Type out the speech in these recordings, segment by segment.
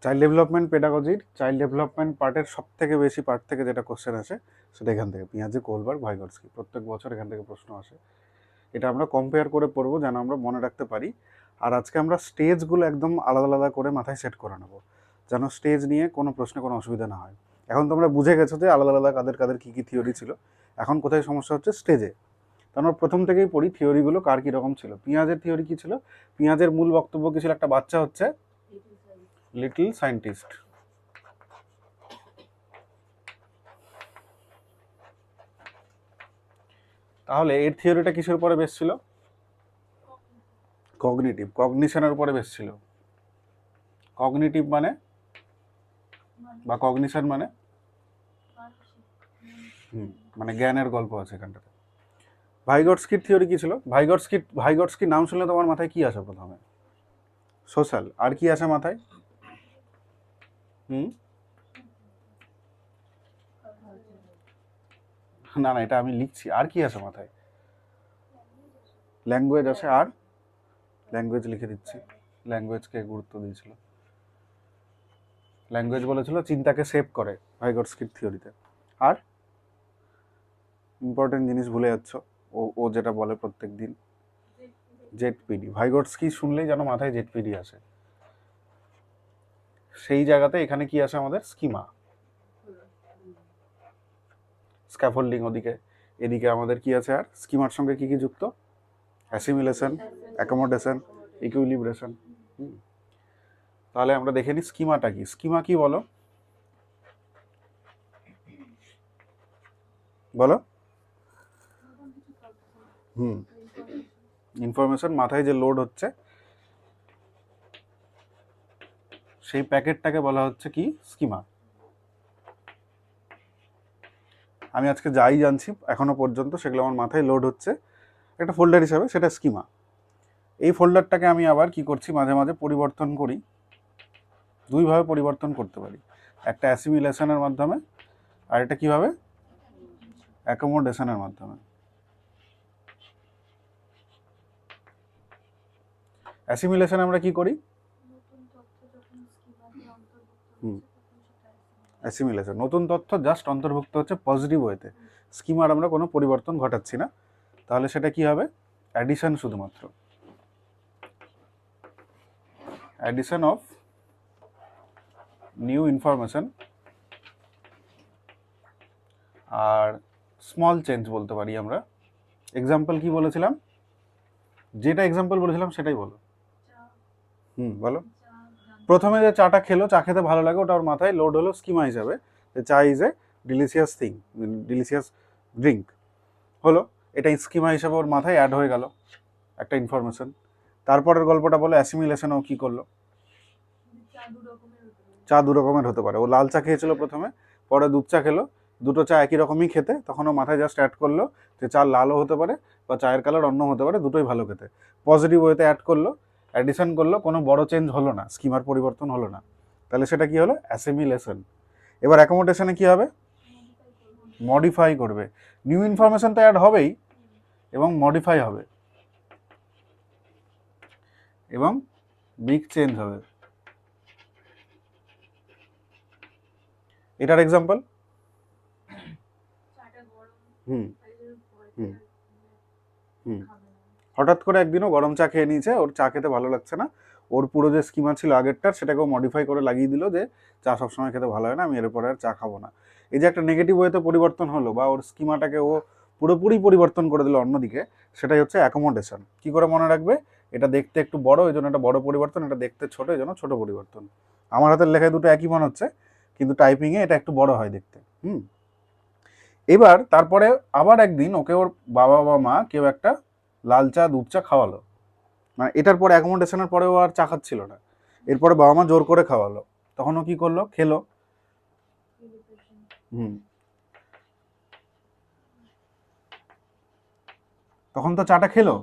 Child development পেডাগজির child development পার্টের সব থেকে বেশি পার্ট থেকে যেটা কোশ্চেন আসে সেটা এখান থেকে, পিয়াজে, কোলবার্গ, ভাইগটস্কি, প্রত্যেক বছর এখান থেকে প্রশ্ন আসে। এটা আমরা কম্পেয়ার করে পড়বো যেন আমরা মনে রাখতে পারি। আর আজকে আমরা স্টেজগুলো একদম আলাদা আলাদা করে মাথায় সেট করে নেবো, যেন স্টেজ নিয়ে কোনো প্রশ্নে কোনো অসুবিধা না হয়। এখন তোমরা বুঝে গেছো যে আলাদা আলাদা কাদের কাদের কী কী থিওরি ছিল, এখন কোথায় সমস্যা হচ্ছে স্টেজে। তো আমরা প্রথম থেকেই পড়ি থিওরিগুলো কার কীরকম ছিল। পিঁয়াজের থিওরি কী ছিল? পিঁয়াজের মূল বক্তব্য কী ছিল? একটা বাচ্চা হচ্ছে লিটল সায়েন্টিস্ট। তাহলে এর থিওরিটা কিসের উপরে বেস ছিল? কগনিটিভ, কগনিশনের উপরে বেস ছিল। কগনিটিভ মানে বা কগনিশন মানে মানে জ্ঞানের গল্প আছে এখানটাতে। ভাইগটস্কির থিওরি কি ছিল? ভাইগটস্কির নাম শুনলে তোমার মাথায় কি আসে প্রথমে? সোশ্যাল। আর কি আসে মাথায়? না না, এটা আমি লিখছি। আর কি আসে মাথায়? ল্যাঙ্গুয়েজ আসে। আর ল্যাঙ্গুয়েজ লিখে দিচ্ছি, ল্যাঙ্গুয়েজকে গুরুত্ব দিয়েছিল। ল্যাঙ্গুয়েজ বলেছিল চিন্তাকে সেভ করে ভাইগটস্কির থিওরিতে। আর ইম্পর্টেন্ট জিনিস ভুলে যাচ্ছ, ও যেটা বলে প্রত্যেক দিন, জেডপিডি। ভাইগটস্কি শুনলেই যেন মাথায় জেডপিডি আসে। সেই জায়গাতে এখানে কি আসে আমাদের? স্কিমা, স্ক্যাফোল্ডিং ওদিকে, এদিকে আমাদের কি আছে? আর স্কিমার সঙ্গে কি কি যুক্ত? Assimilation, accommodation, equilibration. তাহলে আমরা দেখে নিই স্কিমাটা কি। স্কিমা কি বলো? বলো। ইনফরমেশন মাথায় যে লোড হচ্ছে সেই প্যাকেটটাকে বলা হচ্ছে কি? স্কিমা। আমি আজকে যাই জানছি এখনো পর্যন্ত সেগুলো আমার মাথায় লোড হচ্ছে একটা ফোল্ডার হিসাবে, সেটা স্কিমা। এই ফোল্ডারটাকে আমি আবার কি করছি, মাঝে মাঝে পরিবর্তন করি। দুইভাবে পরিবর্তন করতে পারি, একটা অ্যাসিমিলেশনের মাধ্যমে আর এটা কিভাবে? অ্যাকোমোডেশনের মাধ্যমে। অ্যাসিমিলেশন আমরা কি করি? অ্যাসিমিলেশন, নতুন তথ্য জাস্ট অন্তর্ভুক্ত হচ্ছে পজিটিভ ওয়েতে, স্কিমার আমরা কোনো পরিবর্তন ঘটাচ্ছি না। তাহলে সেটা কি হবে? অ্যাডিশন, শুধুমাত্র অ্যাডিশন অফ নিউ ইনফরমেশন আর স্মল চেঞ্জ বলতে পারি আমরা। এক্সাম্পল কি বলেছিলাম? যেটা এক্সাম্পল বলেছিলাম সেটাই বলো। বলো। প্রথমে যে চাটা খেলো, চা খেতে ভালো লাগে, ওটা ওর মাথায় লোড হলো স্কিমা হিসাবে, যে চা is a delicious thing, delicious drink হলো। এটা স্কিমা হিসাবে ওর মাথায় অ্যাড হয়ে গেল একটা ইনফরমেশন। তারপরের গল্পটা বলো অ্যাসিমিলেশন। ও কি করলো? চা দু রকমের হতে পারে। ও লাল চা খেয়েছিল প্রথমে, পরে দুধ চা খেলো, দুটো চা একই রকমই খেতে, তখন ও মাথায় জাস্ট অ্যাড করলো যে চা লালও হতে পারে বা চায়ের কালার অন্য হতে পারে, দুটোই ভালো খেতে। পজিটিভ ওয়েতে অ্যাড করলো, অ্যাডিশন করলো, কোনো বড় চেঞ্জ হলো না, স্কিমার পরিবর্তন হলো না। তাহলে সেটা কি হলো? অ্যাসিমিলেশন। এবার অ্যাকোমোডেশনে কি হবে? মডিফাই করবে। নিউ ইনফরমেশন তো অ্যাড হবেই এবং মডিফাই হবে এবং বিগ চেঞ্জ হবে। এটার এক্সাম্পল হঠাৎ করে একদিনও গরম চা খেয়ে নিয়েছে, ওর চা খেতে ভালো লাগছে না, ওর পুরো যে স্কিমা ছিল আগেরটার সেটাকেও মডিফাই করে লাগিয়ে দিল যে চা সবসময় খেতে ভালো হয় না, আমি এরপরে আর চা খাবো না। এই যে একটা নেগেটিভ ওয়েতে পরিবর্তন হলো বা ওর স্কিমাটাকে ও পুরোপুরি পরিবর্তন করে দিল অন্যদিকে, সেটাই হচ্ছে অ্যাকোমোডেশন। কি করে মনে রাখবে? এটা দেখতে একটু বড়, এই জন্য এটা বড় পরিবর্তন, এটা দেখতে ছোট, এই জন্য ছোট পরিবর্তন। আমার হাতের লেখায় দুটো একই মনে হচ্ছে, কিন্তু টাইপিংয়ে এটা একটু বড় হয় দেখতে। এবার তারপরে আবার একদিন ওকে ওর বাবা বা মা কেউ একটা লাল চা দুধ চা খাওয়ালো, মানে এটার পরে অ্যাকোমোডেশনের পরেও আর চা খাচ্ছিল না, এরপরে বাবা মা জোর করে খাওয়ালো, তখন ও কি করলো? খেলো। তখন তো চাটা খেলো,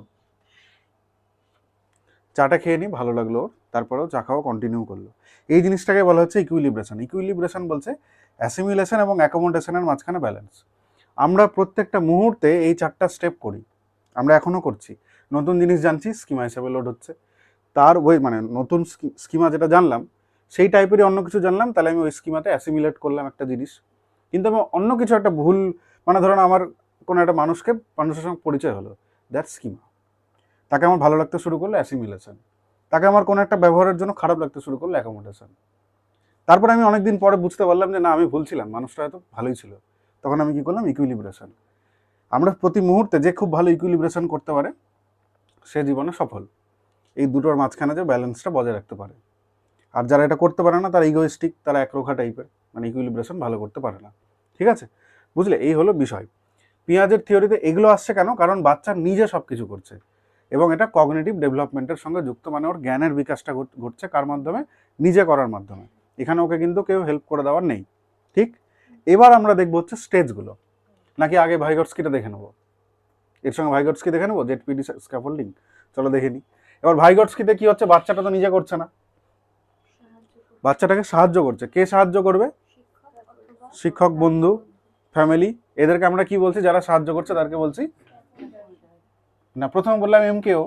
চাটা খেয়ে নি, ভালো লাগলো ওর, তারপরেও চা খাওয়া কন্টিনিউ করলো। এই জিনিসটাকে বলা হচ্ছে ইকুইলিব্রেশন। ইকুইলিব্রেশন বলছে অ্যাসিমিলেশন এবং অ্যাকোমোডেশনের মাঝখানে ব্যালেন্স। আমরা প্রত্যেকটা মুহূর্তে এই চারটা স্টেপ করি, আমরা এখনো করছি। নতুন জিনিস জানছি, স্কিমা হিসাবে লোড হচ্ছে। তার ওই মানে নতুন স্কিমা যেটা জানলাম সেই টাইপেরই অন্য কিছু জানলাম, তাহলে আমি ওই স্কিমাতে অ্যাসিমিলেট করলাম একটা জিনিস। কিন্তু আমি অন্য কিছু একটা ভুল, মানে ধরুন আমার কোনো একটা মানুষের সঙ্গে পরিচয় হলো, দ্যাট স্কিমা। তাকে আমার ভালো লাগতে শুরু করলো, অ্যাসিমিলেশন। তাকে আমার কোনো একটা ব্যবহারের জন্য খারাপ লাগতে শুরু করলো, অ্যাকোমোডেশন। তারপরে আমি অনেকদিন পরে বুঝতে পারলাম যে না, আমি ভুল ছিলাম, মানুষটা হয়তো ভালোই ছিল। তখন আমি কি করলাম, ইকুইলিব্রেশন। আমরা প্রতি মুহূর্তে যে খুব ভালো ইকুইলিব্রেশন করতে পারে সে জীবনে সফল। এই দুটোর মাঝখানে যে ব্যালেন্সটা বজায় রাখতে পারে। আর যারা এটা করতে পারে না, তারা ইগোইস্টিক, তারা একরোখা টাইপের, মানে ইকুইলিব্রেশন ভালো করতে পারে না। ঠিক আছে, বুঝলে? এই হলো বিষয়। পিঁয়াজের থিওরিতে এগুলো আসছে কেন? কারণ বাচ্চা নিজে সব কিছু করছে এবং এটা কগনিটিভ ডেভেলপমেন্টের সঙ্গে যুক্ত, মানে ওর জ্ঞানের বিকাশটা ঘটছে কার মাধ্যমে? নিজে করার মাধ্যমে। এখানে ওকে কিন্তু কেউ হেল্প করে দেওয়ার নেই। ঠিক, এবার আমরা দেখবো হচ্ছে স্টেজগুলো, নাকি আগে ভাইগটস্কিটা দেখে নেবো? এর সঙ্গে ভাইগটস্কি দেখে নেবো, জেডপিডি স্ক্যাফোল্ডিং। চলো দেখে নিই। এবার ভাইগটস্কিতে কি হচ্ছে, বাচ্চাটা তো নিজে করছে না, বাচ্চাটাকে সাহায্য করছে। কে সাহায্য করবে? শিক্ষক, বন্ধু, ফ্যামিলি। এদেরকে আমরা কি বলছি? যারা সাহায্য করছে তাদেরকে বলছি না, প্রথমে বললাম এমকেও,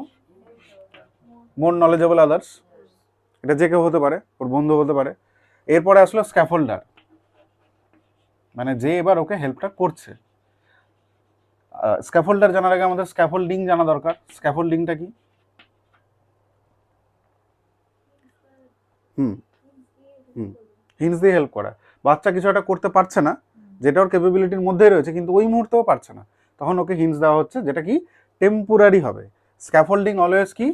মোর নলেজেবল আদার্স। এটা যে কেউ হতে পারে, ওর বন্ধু হতে পারে। এরপরে আসলো স্ক্যাফোল্ডার, মানে যে এবার ওকে হেল্পটা করছে। স্ক্যাফোল্ডার জানার আগে আমাদের স্ক্যাফোল্ডিং জানা দরকার। স্ক্যাফোল্ডিংটা কি? হিন্স দিয়ে হেল্প করা। বাচ্চা কিছু একটা করতে পারছে না, যেটা ওর ক্যাপাবিলিটির মধ্যেই রয়েছে, কিন্তু ওই মুহূর্তেও পারছে না, তখন ওকে হিন্স দেওয়া হচ্ছে, যেটা কি টেম্পোরারি হবে। স্ক্যাফোল্ডিং অলওয়েজ কি?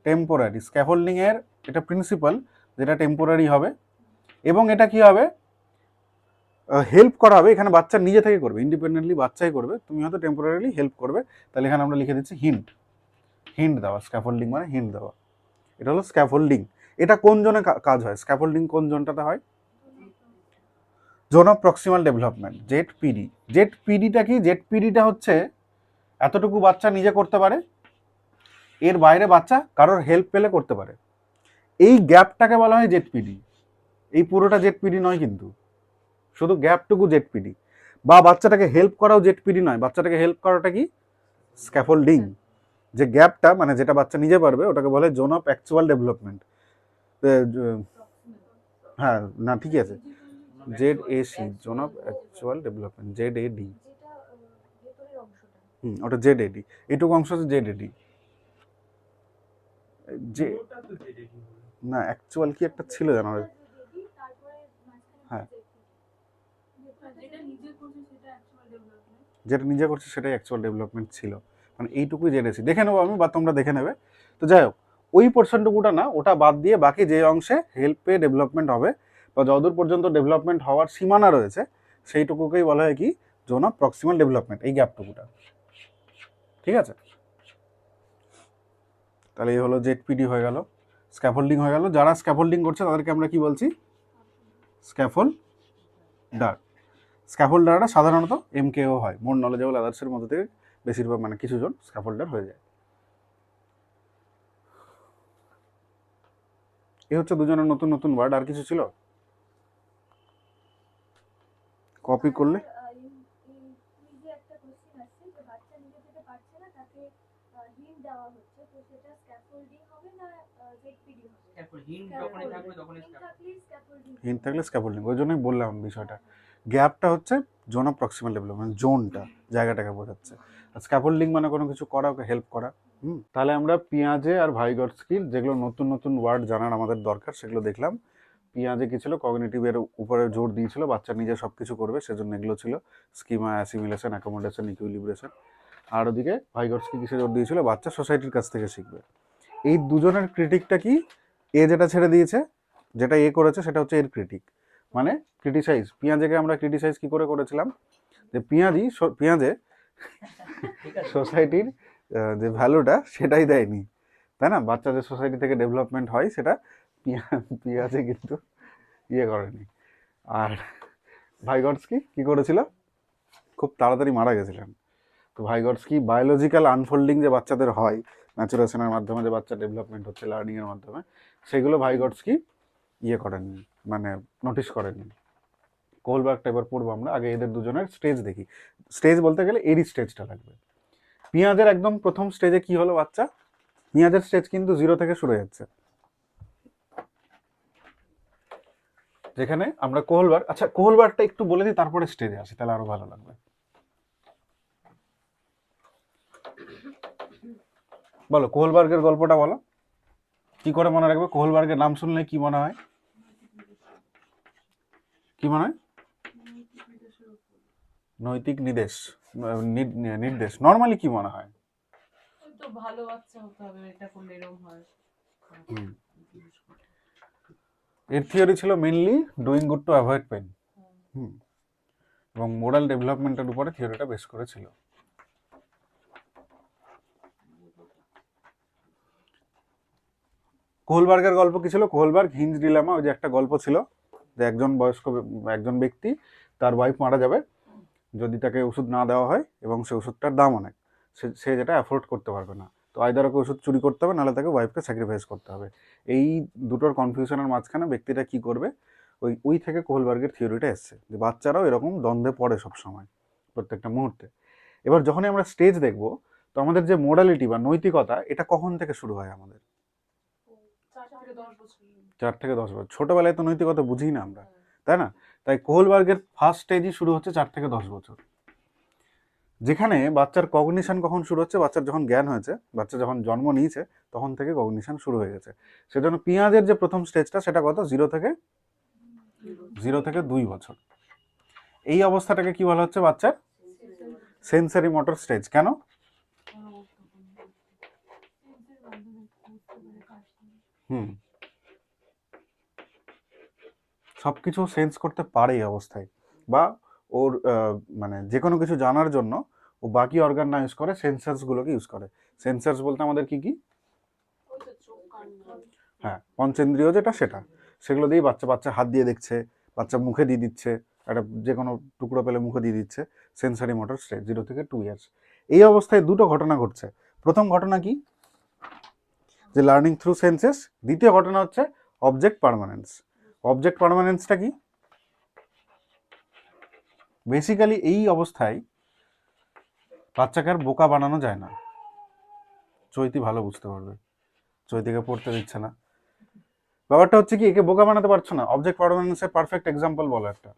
টেম্পোরারি। স্ক্যাফোল্ডিং এর এটা প্রিন্সিপাল, যেটা টেম্পোরারি হবে। এবং এটা কি হবে? হেল্প করা হবে। এখানে বাচ্চা নিজে থেকে করবে, ইন্ডিপেন্ডেন্টলি বাচ্চাই করবে, তুমি হয়তো টেম্পোরারিলি হেল্প করবে। তাহলে এখানে আমরা লিখে দিচ্ছি হিন্ট। হিন্ট দেওয়া, স্ক্যাফোল্ডিং মানে হিন্ট দেওয়া। এটা হলো স্ক্যাফোল্ডিং। এটা কোন জোনে কাজ হয়? স্ক্যাফোল্ডিং কোন জোনটাতে হয়? Zone of proximal development, ZPD. জেডপিডিটা কি? জেডপিডিটা হচ্ছে এতটুকু বাচ্চা নিজে করতে পারে, এর বাইরে বাচ্চা কারোর হেল্প পেলে করতে পারে। এই গ্যাপটাকে বলা হয় জেডপিডি। এই পুরোটা জেডপিডি নয় কিন্তু, শুধু গ্যাপটুকু জেডপিডি। বা বাচ্চাটাকে হেল্প করাও জেডপিডি নয়, বাচ্চাটাকে হেল্প করাটা কি? স্ক্যাফোল্ডিং। যে গ্যাপটা, মানে যেটা বাচ্চা নিজে পারবে, ওটাকে বলে জোন অফ অ্যাকচুয়াল ডেভেলপমেন্ট। হ্যাঁ, না ঠিকই আছে, জেড-এ-সি, জোন অফ অ্যাকচুয়াল ডেভেলপমেন্ট, জেড-এ-ডি। ওটা জেড-এ-ডি, এইটুকু অংশ হচ্ছে জেড-এ-ডি। যে না, অ্যাকচুয়াল কি একটা ছিল জানো? হ্যাঁ, যেটা নিজে করছে সেটাই অ্যাকচুয়াল ডেভেলপমেন্ট ছিল, মানে এইটুকুই জেনেছি। দেখে নেবো আমি, বা তোমরা দেখে নেবে। তো যাই হোক, ওই পোর্শনটুকুটা না, ওটা বাদ দিয়ে বাকি যে অংশে হেল্পে ডেভেলপমেন্ট হবে, বা যতদূর পর্যন্ত ডেভেলপমেন্ট হওয়ার সীমানা রয়েছে, সেইটুকুকেই বলা হয় কি? জোন অফ প্রক্সিমাল ডেভেলপমেন্ট, এই গ্যাপটুকুটা। ঠিক আছে, তাহলে এই হলো জেডপিডি হয়ে গেল, স্ক্যাফোল্ডিং হয়ে গেল। যারা স্ক্যাফোল্ডিং করছে তাদেরকে আমরা কি বলছি? স্ক্যাফোল্ডার। স্ক্যাফোল্ডাররা সাধারণত এমকেও হয়, মোর নলেজেবল আদার্সের মধ্যে থেকে বেশিরভাগ, মানে কিছুজন স্ক্যাফোল্ডার হয়ে যায়। এই হচ্ছে দুজনের নতুন নতুন ওয়ার্ড। আর কিছু ছিল? কপি করলে হিন্ট থাকলে স্ক্যাফোল্ডিং। ওই জন্যই বললাম বিষয়টা। গ্যাপটা হচ্ছে জোন অফ প্রক্সিমাল ডেভেলপমেন্ট, জোনটা, জায়গাটাকে বোঝাচ্ছে। আর স্ক্যাফোল্ডিং মানে কোনো কিছু করা, ওকে হেল্প করা। তাহলে আমরা পিঁয়াজে আর ভাইগটস্কির যেগুলো নতুন নতুন ওয়ার্ড জানার আমাদের দরকার সেগুলো দেখলাম। পিঁয়াজে কি ছিল? কগনিটিভের উপরে জোর দিয়েছিল, বাচ্চা নিজে সব কিছু করবে, সেজন্য এগুলো ছিল স্কিমা, অ্যাসিমিলেশন, অ্যাকোমোডেশন, ইকুইলিব্রেশন। আর ওদিকে ভাইগটস্কি কিসে জোর দিয়েছিল? বাচ্চা সোসাইটির কাছ থেকে শিখবে। এই দুজনের ক্রিটিকটা কি? এ যেটা ছেড়ে দিয়েছে, যেটা এ করেছে, সেটা হচ্ছে এর ক্রিটিক, মানে ক্রিটিসাইজ। পিঁয়াজেকে আমরা ক্রিটিসাইজ কি করে করেছিলাম? যে পিঁয়াজে সোসাইটির যে ভ্যালুটা সেটাই দেয়নি, তাই না? বাচ্চা যে সোসাইটি থেকে ডেভেলপমেন্ট হয় সেটা পিঁয়াজে কিন্তু ইয়ে করেনি। আর ভাইগটস্কি কি করেছিল? খুব তাড়াতাড়ি মারা গেছিলেন। তো ভাইগটস্কি বায়োলজিক্যাল আনফোল্ডিং যে বাচ্চাদের হয়, ম্যাচুরেশনের মাধ্যমে যে বাচ্চা ডেভেলপমেন্ট হচ্ছে লার্নিংয়ের মাধ্যমে, সেগুলো ভাইগটস্কি ইয়ে করেননি, মানে নোটিস করেননি। কোলবার্গটা এবার পড়বো আমরা। আগে এদের দুজনের স্টেজ দেখি। স্টেজ বলতে গেলে এরই স্টেজটা লাগবে। পিঁয়াজের একদম প্রথম স্টেজে কি হলো বাচ্চা? পিঁয়াজের স্টেজ কিন্তু 0 থেকে শুরু হচ্ছে। যেখানে আমরা কোহলবার্গ, আচ্ছা কোহলবার্গটা একটু বলে দিই তারপরে স্টেজে আসি, তাহলে আরো ভালো লাগবে। বলো কোহলবার্গের গল্পটা বলো, কি করে মনে রাখবে? কোহলবার্গের নাম শুনলে কি মনে হয়, কি মনে হয়? নৈতিক নির্দেশ, নির্দেশ নর্মালি কি মনে হয়? তো ভালো বাচ্চা হতে হবে, এটা করলে এরকম হয়। এর থিওরি ছিল mainly doing good to avoid pain, এবং মোরাল ডেভেলপমেন্টের উপরে থিওরিটা বেস করেছিল। কোহলবার্গের গল্প কি ছিল? কোহলবার্গ হিঞ্জ ডিলেমা, ওই যে একটা গল্প ছিল যে একজন ব্যক্তি, তার ওয়াইফ মারা যাবে যদি তাকে ওষুধ না দেওয়া হয়, এবং সে ওষুধটার দাম অনেক, সে যেটা অ্যাফোর্ড করতে পারবে না, তো আইদার ওকে ওষুধ চুরি করতে হবে, নাহলে তাকে ওয়াইফকে স্যাক্রিফাইস করতে হবে। এই দুটোর কনফিউশনের মাঝখানে ব্যক্তিটা কি করবে, ওই থেকে কোহলবার্গের থিওরিটা এসছে, যে বাচ্চারাও এরকম দ্বন্দ্বে পড়ে সবসময়, প্রত্যেকটা মুহূর্তে। এবার যখনই আমরা স্টেজ দেখব, তো আমাদের যে মোরালিটি বা নৈতিকতা, এটা কখন থেকে শুরু হয় আমাদের? 4 থেকে 10 বছর। ছোটবেলায় তো নৈতিকতা বুঝি না আমরা, তাই না? তাই কোহলবার্গের ফার্স্ট স্টেজই শুরু হচ্ছে 4 থেকে 10 বছর, যেখানে বাচ্চার কগনিশন কখন শুরু হচ্ছে, বাচ্চার যখন জ্ঞান হয়েছে, বাচ্চা যখন জন্ম নিয়েছে, তখন থেকে কগনিশন শুরু হয়ে গেছে। সেজন্য পেঁয়াজের যে প্রথম স্টেজটা, সেটা কত? 0 থেকে 2 বছর। এই অবস্থাটাকে কি বলা হচ্ছে? বাচ্চার সেন্সারি মোটর স্টেজ। কেন? সবকিছু সেন্স করতে পারে এই অবস্থায়, বা ওর মানে যে কোনো কিছু জানার জন্য ও বাকি অর্গান না ইউজ করে, সেন্সার্স গুলোকে ইউজ করে। সেন্সার্স বলতে আমাদের কি কি? হ্যাঁ, পঞ্চেন্দ্রিয় যেটা, সেটা, সেগুলো দিয়ে বাচ্চা হাত দিয়ে দেখছে, বাচ্চা মুখে দিয়ে দিচ্ছে, একটা যে কোনো টুকরো পেলে মুখে দিয়ে দিচ্ছে। সেন্সারি মোটর স্টেজ 0 থেকে 2 ইয়ার্স। এই অবস্থায় দুটো ঘটনা ঘটছে। প্রথম ঘটনা কি? যে লার্নিং থ্রু সেন্সেস। দ্বিতীয় ঘটনা হচ্ছে অবজেক্ট পার্মানেন্স। অবজেক্ট পার্মানেন্সটা কি? বেসিক্যালি এই অবস্থায় বাচ্চাকে আর বোকা বানানো যায় না। চৈতি ভালো বুঝতে পারবে, চৈতিকে পড়তে দিচ্ছে না। ব্যাপারটা হচ্ছে কি, একে বোকা বানাতে পারছো না। অবজেক্ট পারমানেন্সের পারফেক্ট এক্সাম্পল বলো একটা।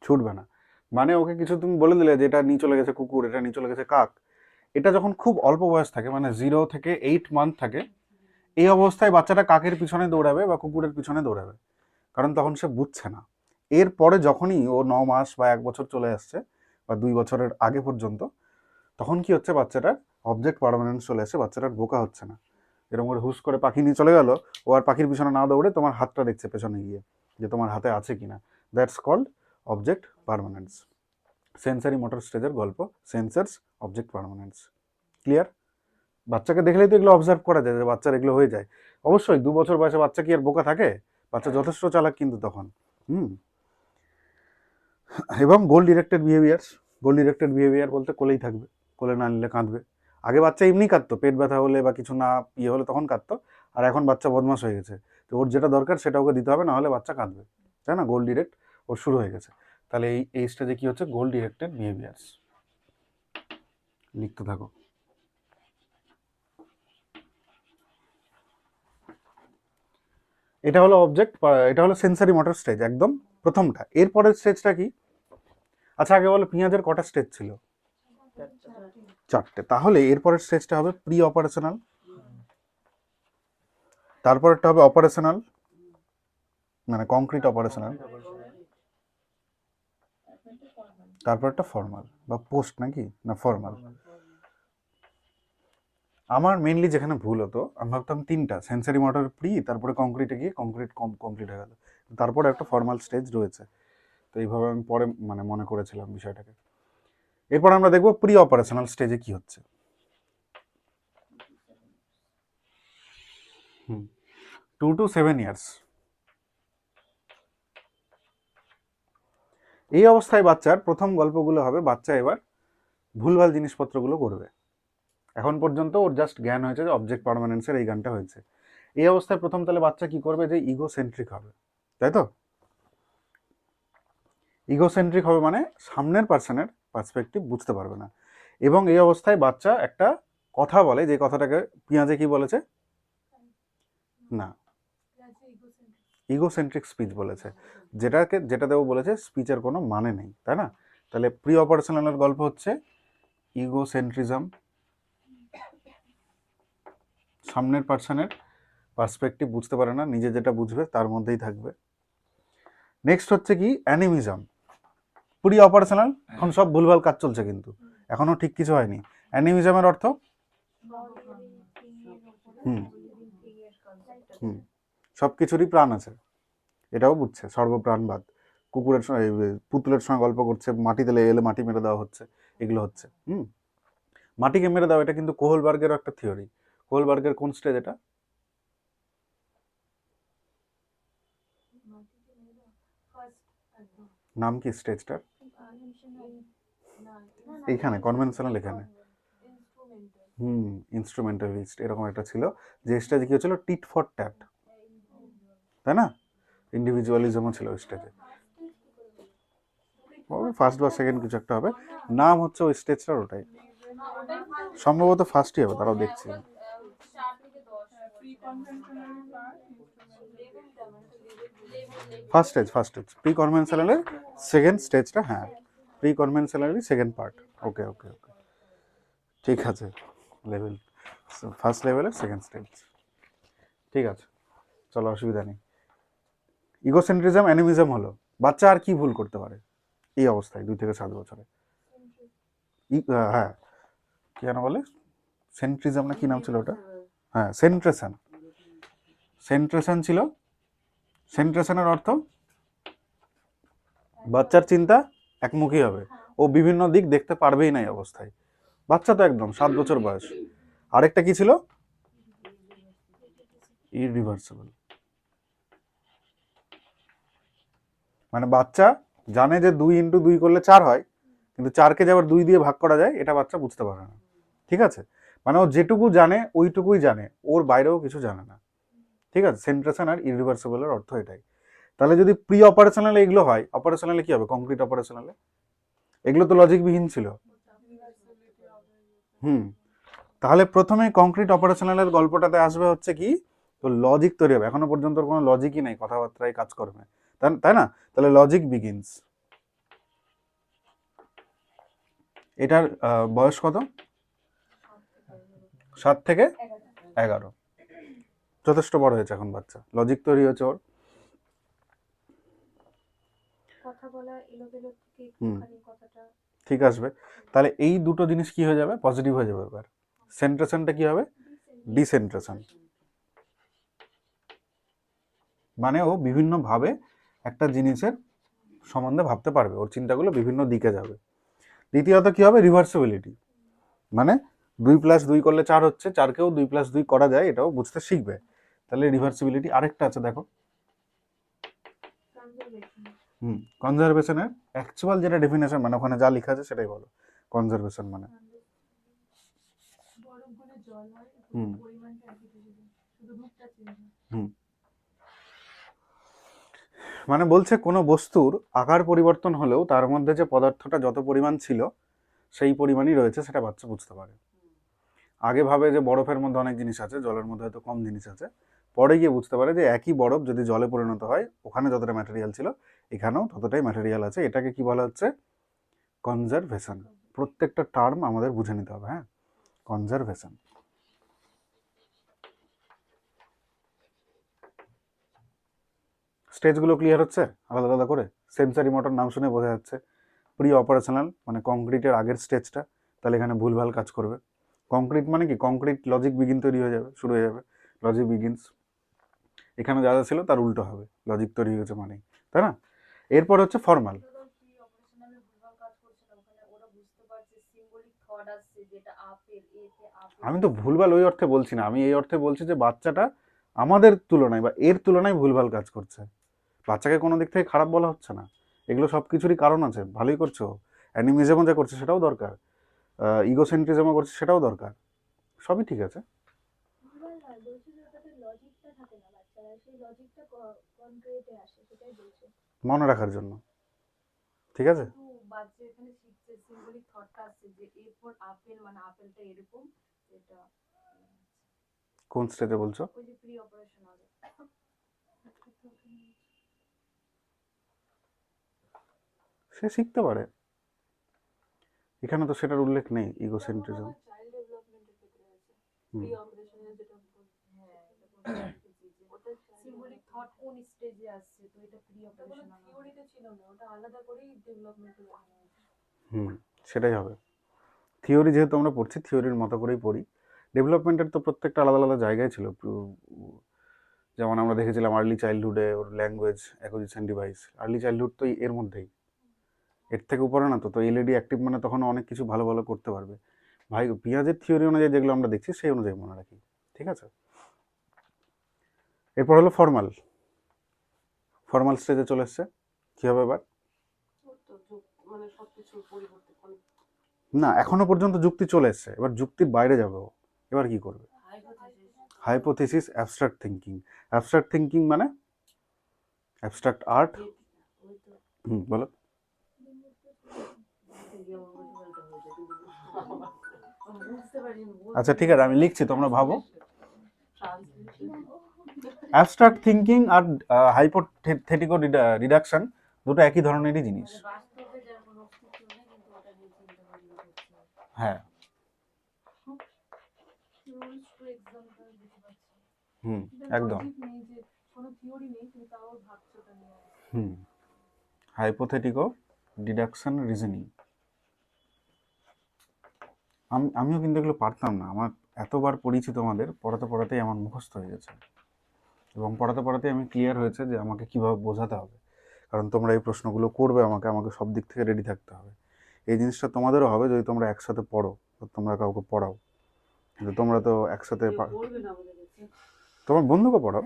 ছুটবে না, মানে ওকে কিছু তুমি বলে দিলে যে এটা নিয়ে চলে গেছে কুকুর, এটা নিয়ে চলে গেছে কাক। এটা যখন খুব অল্প বয়স থাকে, মানে 0 থেকে 8 মান্থ থাকে, এই অবস্থায় বাচ্চাটা কাকের পিছনে দৌড়াবে বা কুকুরের পিছনে দৌড়াবে, কারণ তখন সে বুঝছে না। এরপরে যখনই ও 9 মাস বা 1 বছর চলে আসছে, বা 2 বছরের আগে পর্যন্ত, তখন কি হচ্ছে, বাচ্চাটার অবজেক্ট পারমানেন্স চলে আসে, বাচ্চাটার বোকা হচ্ছে না। এরকম করে হুস করে পাখি নিয়ে চলে গেল, ও আর পাখির পিছনে না দৌড়ে তোমার হাতটা দেখছে পেছনে গিয়ে, যে তোমার হাতে আছে কিনা। That's called object permanence. Sensory motor স্টেজের গল্প, সেন্সার্স, অবজেক্ট পারমানেন্স। ক্লিয়ার? বাচ্চাকে দেখলেই তো এগুলো অবজার্ভ করা যায় যে বাচ্চার এগুলো হয়ে যায়। অবশ্যই 2 বছর বয়সে বাচ্চা কি আর বোকা থাকে? বাচ্চা যথেষ্ট চালাক কিন্তু তখন। এবং গোল ডিরেক্টেড বিহেভিয়ার। গোল ডিরেক্টেড বিহেভিয়ার বলতে কোলেই থাকবে, কোলে না নিলে কাঁদবে। আগে বাচ্চা এমনি কাঁদতো, পেট ব্যথা হলে বা কিছু না হলে তখন কাঁদতো। আর এখন বাচ্চা বদমাস হয়ে গেছে, তো ওর যেটা দরকার সেটা ওকে দিতে হবে, না হলে বাচ্চা কাঁদবে, তাই না? গোল ডিরেক্ট ওর শুরু হয়ে গেছে। তাহলে এই স্টেজে কি হচ্ছে? গোল ডিরেক্টেড বিহেভিয়ার্স। লিখতে থাকো। এটা হলো অবজেক্ট, এটা হলো সেন্সারি মোটর স্টেজ, একদম প্রথমটা। এরপরের স্টেজটা কি? আচ্ছা আগে বলো, পেঁয়াজের কটা স্টেজ ছিল? 4টে। তাহলে এরপরের স্টেজটা হবে প্রি অপারেশনাল, তারপরেরটা হবে অপারেশনাল, মানে কংক্রিট অপারেশনাল, তারপরটা ফর্মাল বা পোস্ট, নাকি না ফর্মাল। আমার মেইনলি যেখানে ভুল হতো, আমি ভাবতাম 3টা, সেন্সারি মোটর প্রি, তারপরে কংক্রিটে গিয়ে কমপ্লিট হয়ে গেল, তারপরে একটা ফর্মাল স্টেজ রয়েছে। তো এইভাবে আমি পরে মানে মনে করেছিলাম বিষয়টাকে। এরপর আমরা দেখবো প্রি অপারেশনাল স্টেজে কি হচ্ছে। 2 to 7 ইয়ার্স। এই অবস্থায় বাচ্চার প্রথম গল্পগুলো হবে, বাচ্চা এবার ভুলভাল জিনিসপত্রগুলো করবে। এখন পর্যন্ত ওর জাস্ট জ্ঞান হয়েছে যে অবজেক্ট পার্মানেন্সের এই গানটা হয়েছে। এই অবস্থায় প্রথম তাহলে বাচ্চা কি করবে, যে ইগো সেন্ট্রিক হবে, তাই তো? ইগো সেন্ট্রিক হবে মানে সামনের পার্সনের পার্সপেক্টিভ বুঝতে পারবে না। এবং এই অবস্থায় বাচ্চা একটা কথা বলে, যে কথাটাকে পিঁয়াজে কি বলেছে? না, ইগোসেন্ট্রিক স্পিচ বলেছে, যেটাতেও বলেছে স্পিচের কোনো মানে নেই, তাই না? তাহলে প্রি অপারেশনালের গল্প হচ্ছে ইগোসেন্ট্রিজম, সামনের পার্সনের পার্সপেক্টিভ বুঝতে পারে না, নিজে যেটা বুঝবে তার মধ্যেই থাকবে। নেক্সট হচ্ছে কি অ্যানিমিজম। প্রি অপারেশনাল এখন সব ভুলভাল কাজ চলছে, কিন্তু এখনো ঠিক কিছু হয়নি। অ্যানিমিজমের অর্থ হুম হুম সব কিছুরই প্রাণ আছে, এটাও বুঝছে, সর্বপ্রাণবাদ। কুকুরের সঙ্গে পুতুলের সঙ্গে গল্প করছে, মাটিতে লেগে এলে মাটি মেরে দেওয়া হচ্ছে, এগুলো হচ্ছে। মাটিকে মেরে দেওয়া, এটা কিন্তু কোহলবার্গেরও একটা থিওরি। কোহলবার্গের কোন স্টেজ এটা? নাম কি স্টেজটার? এইখানে কনভেনশনাল, এখানে ইনস্ট্রুমেন্টালিস্ট এরকম একটা ছিল, যে স্টেজে কি হচ্ছিল, টিট ফর ট্যাট, তাই না? ইন্ডিভিজুয়ালিজমও ছিল ওই স্টেজে, ফার্স্ট বা সেকেন্ড কিছু একটা হবে, নাম হচ্ছে ওই স্টেজটার ওটাই, সম্ভবত ফার্স্টই হবে, তারাও দেখছি। ফার্স্ট স্টেজ প্রি কনভেনশনালের সেকেন্ড স্টেজটা, হ্যাঁ, প্রি কনভেনশনালেরই সেকেন্ড পার্ট। ওকে ওকে ওকে, ঠিক আছে, লেভেল ফার্স্ট লেভেলের সেকেন্ড স্টেজ, ঠিক আছে, চলো অসুবিধা নেই। ইগোসেন্ট্রিজম অ্যানিমিজম হলো, বাচ্চা আর কি ভুল করতে পারে এই অবস্থায় 2 থেকে 7 বছরে? হ্যাঁ, কি যেন বলে, সেন্ট্রিজম না কি নাম ছিল ওটা? হ্যাঁ, সেন্ট্রেশন। সেন্ট্রেশন ছিল, সেন্ট্রেশনের অর্থ বাচ্চার চিন্তা একমুখী হবে, ও বিভিন্ন দিক দেখতে পারবেই না এই অবস্থায়। বাচ্চা তো একদম 7 বছর বয়স। আরেকটা কি ছিল? ইরিভার্সিবল। মানে বাচ্চা জানে যে 2 × 2 করলে 4 হয়, কিন্তু 4কে যে আবার 2 দিয়ে ভাগ করা যায় এটা বাচ্চা বুঝতে পারে না, ঠিক আছে? মানে ও যেটুকু জানে ওইটুকুই জানে, ওর বাইরেও কিছু জানে না, ঠিক আছে? সেন্ট্রেশন আর ইরিভার্সিবলের অর্থ এটাই। তাহলে যদি প্রি অপারেশনালে এগুলো হয়, অপারেশনালে কি হবে? কংক্রিট অপারেশনালে এগুলো তো লজিকবিহীন ছিল। তাহলে প্রথমে কংক্রিট অপারেশনালের গল্পটাতে আসবে হচ্ছে কি, তো লজিক তৈরি হবে। এখনো পর্যন্ত কোনো লজিকই নেই কথাবার্তায়, কাজকর্মে, তাই না? তাহলে লজিক বিগিনস। এটার বয়স কত? 7 থেকে 11। যথেষ্ট বড় হয়েছে এখন বাচ্চা, লজিক তৈরি হয়েছে ওর। ঠিক আসবে। তাহলে এই দুটো জিনিস কি হয়ে যাবে? পজিটিভ হয়ে যাবে। এবার সেন্ট্রেশনটা কি হবে? ডিসেন্ট্রেশন। মানে ও বিভিন্ন ভাবে একটা জিনিসের সম্বন্ধে ভাবতে পারবে, ওর চিন্তাগুলো বিভিন্ন দিকে যাবে। দ্বিতীয়ত কি হবে? রিভার্সিবিলিটি, মানে 2+2 করলে 4 হচ্ছে, 4কেও 2+2 করা যায়, এটাও বুঝতে শিখবে। তাহলে রিভার্সিবিলিটি। আরেকটা আছে দেখো, কনজারভেশনের অ্যাকচুয়াল যেটা ডেফিনেশন, মানে ওখানে যা লেখা আছে সেটাই বলো। কনজারভেশন মানে মানে বলছে কোনো বস্তুর আকার পরিবর্তন হলেও তার মধ্যে যে পদার্থটা যত পরিমাণ ছিল সেই পরিমাণই রয়েছে, সেটা বাচ্চা বুঝতে পারে। আগে ভাবে যে বরফের মধ্যে অনেক জিনিস আছে, জলের মধ্যে হয়তো কম জিনিস আছে, পরে গিয়ে বুঝতে পারে যে একই বরফ যদি জলে পরিণত হয়, ওখানে যতটা ম্যাটেরিয়াল ছিল এখানেও ততটাই ম্যাটেরিয়াল আছে। এটাকে কি বলা হচ্ছে? কনজারভেশন। প্রত্যেকটা টার্ম আমাদের বুঝে নিতে হবে, হ্যাঁ, কনজারভেশন। স্টেজগুলো ক্লিয়ার হচ্ছে আলাদা আলাদা করে? সেন্সারি মোটর নাম শুনে বোঝা যাচ্ছে প্রি অপারেশনাল মানে কংক্রিটের আগের স্টেজটা, তাহলে এখানে ভুলভাল কাজ করবে। কংক্রিট মানে কি? কংক্রিট লজিক বিগিন তৈরি হয়ে যাবে, শুরু হয়ে যাবে, লজিক বিগিনস। এখানে যা যা ছিল তার উল্টো হবে, লজিক তৈরি হয়েছে মানে, তাই না? এরপর হচ্ছে ফর্মাল। আমি তো ভুলভাল ওই অর্থে বলছি না, আমি এই অর্থে বলছি যে বাচ্চাটা আমাদের তুলনায় বা এর তুলনায় ভুলভাল কাজ করছে। বাচ্চাকে কোনো দিক থেকে খারাপ বলা হচ্ছে না, এগুলো সব কিছুরই কারণ আছে, ভালোই করছো। অ্যানিমিজমও যা করছে সেটাও দরকার, ইগোসেন্ট্রিজমও করছে সেটাও দরকার, সবই ঠিক আছে। মনে রাখার জন্য, ঠিক আছে? কিন্তু বাচ্চা এখানে শিখছে সিম্বলিক থটটা আসছে যে এ ফর আপেল, মানে আপেলটা এরকম, এটা কোন স্টেজে বলছো? ওই যে প্রি অপারেশন আগে। সে শিখতে পারে, এখানে তো সেটার উল্লেখ নেই ইগোসেন্ট্রিজম। চাইল্ড ডেভেলপমেন্টের ক্ষেত্রে আছে হুম। প্রি অপারেশনের যেটা হ্যাঁ এটা কোথায় লিখেছি যে ওটা সিম্বলিক থট কোন স্টেজে আসছে, তো এটা প্রি অপারেশন থিওরিতে ছিল না, ওটা আলাদা করেই ডেভেলপমেন্টে দেখানো হয়েছে। হুম, সেটাই হবে। থিওরি যেহেতু আমরা পড়ছি, থিওরির মতো করেই পড়ি। ডেভেলপমেন্টের তো প্রত্যেকটা আলাদা আলাদা জায়গায় ছিল। যেমন আমরা দেখেছিলাম আর্লি চাইল্ডহুডে ওর language acquisition device, early childhood তো এর মধ্যেই, এর থেকে উপরে না। তো তো এলইডি অ্যাক্টিভ মানে তখন অনেক কিছু ভালো ভালো করতে পারবে। ভাই পিঁয়াজের থিওরি অনুযায়ী যেগুলো আমরা দেখছি সেই অনুযায়ী মনে রাখি, ঠিক আছে? এরপর হলো ফর্মাল। ফর্মাল স্টেজে চলে এসছে, কী হবে এবার? মানে সবকিছু পরিবর্তন করে না, এখনো পর্যন্ত যুক্তি চলে এসছে, এবার যুক্তির বাইরে যাবে ও। এবার কি করবে? Hypothesis, abstract thinking. Abstract thinking মানে অ্যাবস্ট্রাক্ট আর্ট। বলো। আচ্ছা ঠিক আছে, আমি লিখছি, তোমরা ভাবো। অ্যাবস্ট্রাক্ট থিঙ্কিং আর হাইপোথেটিক্যাল রিডাকশন দুটো একই ধরনেরই জিনিস। বাস্তবে যার কোনো অস্তিত্ব নেই কিন্তু ওটা নিয়ে চিন্তা ভাবনা করছে। হ্যাঁ। রুলস টু এক্সাম্পল দিতে পারছি। হুম, একদম। লজিক নেই, যে কোনো থিওরি নেই কিন্তু তাও ভাবছে ওটা নিয়ে। হুম, হাইপোথেটিক্যাল ডিডাকশন রিজনিং। আমিও কিন্তু এগুলো পারতাম না, আমার এতবার পড়িয়েছি তোমাদের, পড়াতে পড়াতেই আমার মুখস্থ হয়ে গেছে, এবং পড়াতে পড়াতেই আমি ক্লিয়ার হয়েছে যে আমাকে কীভাবে বোঝাতে হবে। কারণ তোমরা এই প্রশ্নগুলো করবে, আমাকে আমাকে সব দিক থেকে রেডি থাকতে হবে। এই জিনিসটা তোমাদেরও হবে যদি তোমরা একসাথে পড়ো, তোমরা কাউকে পড়াও। কিন্তু তোমরা তো একসাথে তোমার বন্ধুকে পড়াও,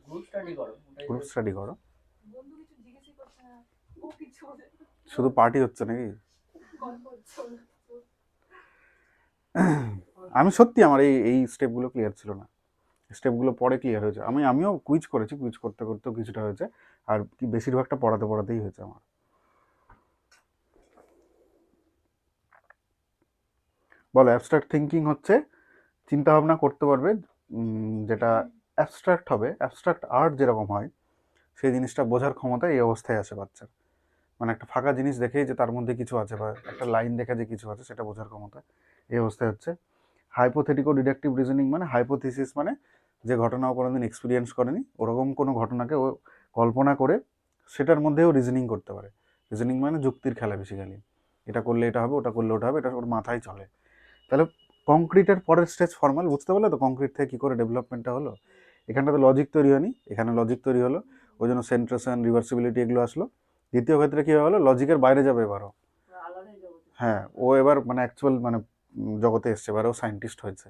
গ্রুপ স্টাডি করো। বন্ধু কিছু জিজ্ঞেসই করছে না, ও কিছু শুধু পার্টি হচ্ছে নাকি? গল্প হচ্ছে না। আমি সত্যি আমার এই স্টেপগুলো ক্লিয়ার ছিল না, স্টেপগুলো পরে ক্লিয়ার হয়েছে। আমিও কুইজ করেছি, কুইজ করতে করতেও কিছুটা হয়েছে, আর কি বেশিরভাগটা পড়াতে পড়াতেই হয়েছে আমার। বলো, অ্যাবস্ট্রাক্ট থিঙ্কিং হচ্ছে চিন্তা ভাবনা করতে পারবে, যেটা অ্যাবস্ট্রাক্ট হবে। অ্যাবস্ট্রাক্ট আর্ট যেরকম হয় সেই জিনিসটা বোঝার ক্ষমতা এই অবস্থায় আসে বাচ্চার। মানে একটা ফাঁকা জিনিস দেখেই যে তার মধ্যে কিছু আছে, বা একটা লাইন দেখে যে কিছু আছে সেটা বোঝার ক্ষমতা এই অবস্থায় হচ্ছে। হাইপোথেটিক্যাল ডিডাকটিভ রিজনিং মানে হাইপোথিসিস, মানে যে ঘটনা ও কোনোদিন এক্সপিরিয়েন্স করেনি ওরকম কোনো ঘটনাকে ও কল্পনা করে সেটার মধ্যেও রিজনিং করতে পারে। রিজনিং মানে যুক্তির খেলা বেসিক্যালি, এটা করলে এটা হবে, ওটা করলে ওটা হবে, এটা ওর মাথায় চলে। তাহলে কংক্রিটের পরের স্টেজ ফর্মাল, বুঝতে পারলে তো কংক্রিট থেকে কী করে ডেভেলপমেন্টটা হলো। এখানটাতে লজিক তৈরি হয়নি, এখানে লজিক তৈরি হলো, ওই জন্য সেন্ট্রেশন, রিভার্সিবিলিটি এগুলো আসলো। দ্বিতীয় ক্ষেত্রে কী হলো, লজিকের বাইরে যাবে এবারও। হ্যাঁ, ও এবার মানে অ্যাকচুয়াল মানে জগতে এসছে, এবারও সায়েন্টিস্ট হয়েছে,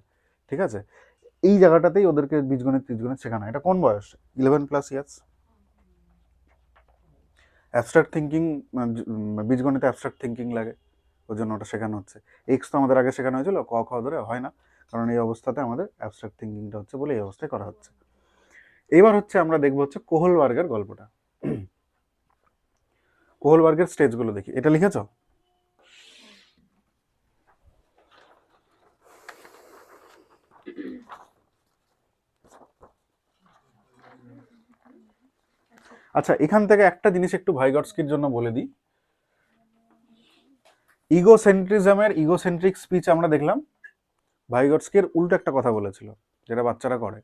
ঠিক আছে? এই জায়গাটাতেই ওদেরকে বীজগণিত শেখানো হয়। এটা কোন বয়স? 11+ ইয়ার্স। অ্যাবস্ট্রাক্ট থিঙ্কিং, বীজগণিতে অ্যাবস্ট্রাক্ট থিঙ্কিং লাগে, ওই জন্য ওটা শেখানো হচ্ছে। এক্স তো আমাদের আগে শেখানো হয়েছিল, ক খ ধরে হয় না, কারণ এই অবস্থাতে আমাদের অ্যাবস্ট্রাক্ট থিঙ্কিংটা হচ্ছে বলে এই অবস্থায় করা হচ্ছে। এবার হচ্ছে আমরা দেখবো হচ্ছে কোহলবার্গের গল্পটা। কোহলবার্গের স্টেজগুলো দেখি। এটা লিখেছো? আচ্ছা, এখান থেকে একটা জিনিস একটু ভাইগটস্কির জন্য বলে দিই। ইগোসেন্ট্রিক স্পিচ আমরা দেখলাম, ভাইগটস্কির উল্টো একটা কথা বলেছিল যেটা বাচ্চারা করে।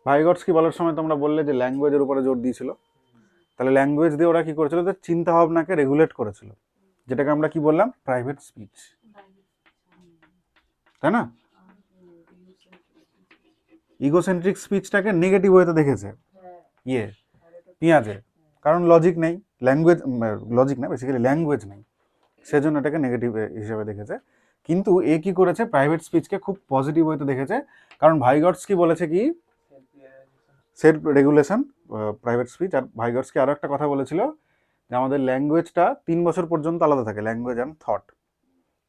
ভাইগটস্কি বলার সময় তোমরা বললে যে ল্যাঙ্গুয়েজের উপরে জোর দিয়েছিল, তাহলে ল্যাঙ্গুয়েজ দিয়ে ওরা কি করেছিল, যে চিন্তা ভাবনাকে রেগুলেট করেছিল, যেটাকে আমরা কি বললাম, প্রাইভেট স্পিচ, তাই না? ইগোসেন্ট্রিক স্পিচটাকে নেগেটিভ ওয়েতে দেখেছে পেঁয়াজে, কারণ লজিক নেই, লজিক না বেসিক্যালি ল্যাঙ্গুয়েজ নেই, সেজন্য এটাকে নেগেটিভ হিসেবে দেখেছে। কিন্তু এ কি করেছে, প্রাইভেট স্পিচকে খুব পজিটিভ ওয়েতে দেখেছে, কারণ ভাইগটস্কি বলেছে কি সেলফ রেগুলেশন, প্রাইভেট স্পিচ। আর ভাইগটস্কি আরও একটা কথা বলেছিল যে আমাদের ল্যাঙ্গুয়েজটা 3 বছর পর্যন্ত আলাদা থাকে, ল্যাঙ্গুয়েজ অ্যান্ড থট।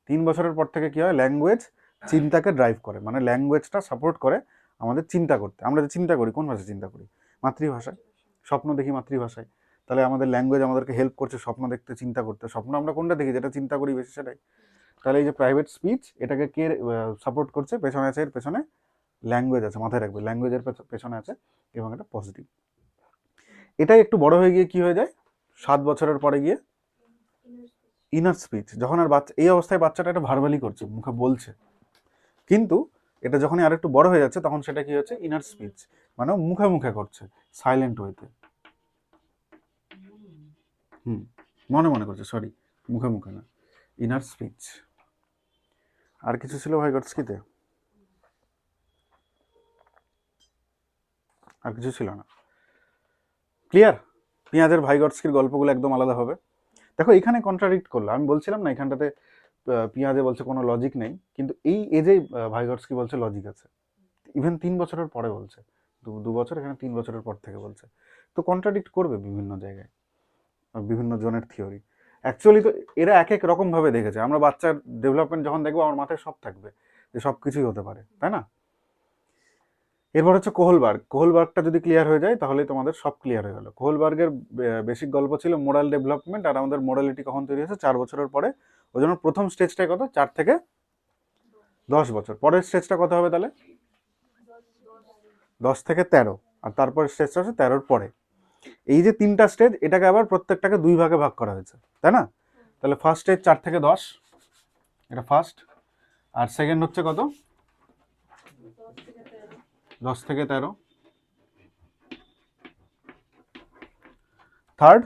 3 বছরের পর থেকে কী হয়, ল্যাঙ্গুয়েজ চিন্তাকে ড্রাইভ করে, মানে ল্যাঙ্গুয়েজটা সাপোর্ট করে আমাদের চিন্তা করতে। আমরা যে চিন্তা করি কোন ভাষায় চিন্তা করি, মাতৃভাষায়, স্বপ্ন দেখি মাতৃভাষায়। তাহলে আমাদের ল্যাঙ্গুয়েজ আমাদেরকে হেল্প করছে স্বপ্ন দেখতে, চিন্তা করতে। স্বপ্ন আমরা কোনটা দেখি, যেটা চিন্তা করি বেশি সেটাই। তাহলে এই যে প্রাইভেট স্পিচ, এটাকে কে সাপোর্ট করছে? পেছনে আছে, এর পেছনে ল্যাঙ্গুয়েজ আছে, মাথায় রাখবে ল্যাঙ্গুয়েজের পেছনে আছে, এবং এটা পজিটিভ। এটাই একটু বড় হয়ে গিয়ে কি হয়ে যায়, 7 বছরের পরে গিয়ে ইনার স্পিচ। যখন আর বাচ্চা, এই অবস্থায় বাচ্চাটা এটা ভার্বালি করছে, মুখে বলছে, কিন্তু এটা যখনই আর একটু বড় হয়ে যাচ্ছে তখন সেটা কি হচ্ছে, ইনার স্পিচ, মানে মুখে মুখে করছে, সাইলেন্ট ওয়েতে। মনে মনে করছে, সরি, মুখে মুখে না, ইনার স্পিচ। আর কিছু ছিল ভাইগটস্কিতে? আর কিছু ছিল না। ক্লিয়ার? পেঁয়াজের ভাইগটস্কির গল্পগুলো একদম আলাদা হবে। দেখো এখানে কন্ট্রাডিক্ট করলো, আমি বলছিলাম না এখানটাতে পেঁয়াজে বলছে কোনো লজিক নেই, কিন্তু এই এজেই ভাইগটস্কি বলছে লজিক আছে। ইভেন 3 বছরের পরে বলছে, 2 বছর, এখানে 3 বছরের পর থেকে বলছে। তো কন্ট্রাডিক্ট করবে বিভিন্ন জায়গায়, বিভিন্ন জনের থিওরি। অ্যাকচুয়ালি তো এরা এক এক রকমভাবে দেখেছে। আমরা বাচ্চার ডেভেলপমেন্ট যখন দেখবো, আমার মাথায় সব থাকবে যে সব কিছুই হতে পারে, তাই না? এরপর হচ্ছে কোহলবার্গ। কোহলবার্গটা যদি ক্লিয়ার হয়ে যায় তাহলে তোমাদের সব ক্লিয়ার হয়ে গেল। কোহলবার্গের বেসিক গল্প ছিল মোরাল ডেভেলপমেন্ট, আর আমাদের মোরালিটি কখন তৈরি হয়েছে, 4 বছরের পরে। ওই জন্য প্রথম স্টেজটাই কত, 4 থেকে 10 বছর। পরের স্টেজটা কত হবে তাহলে, 10 থেকে 13, আর তারপরের স্টেজটা হচ্ছে 13-র পরে। এই যে 3টা স্টেজ, এটাকে আবার প্রত্যেকটাকে 2 ভাগে ভাগ করা হয়েছে, তাই না? তাহলে ফার্স্ট স্টেজ 4 থেকে 10, এটা ফার্স্ট। আর সেকেন্ড হচ্ছে কত, 10 থেকে 13। Third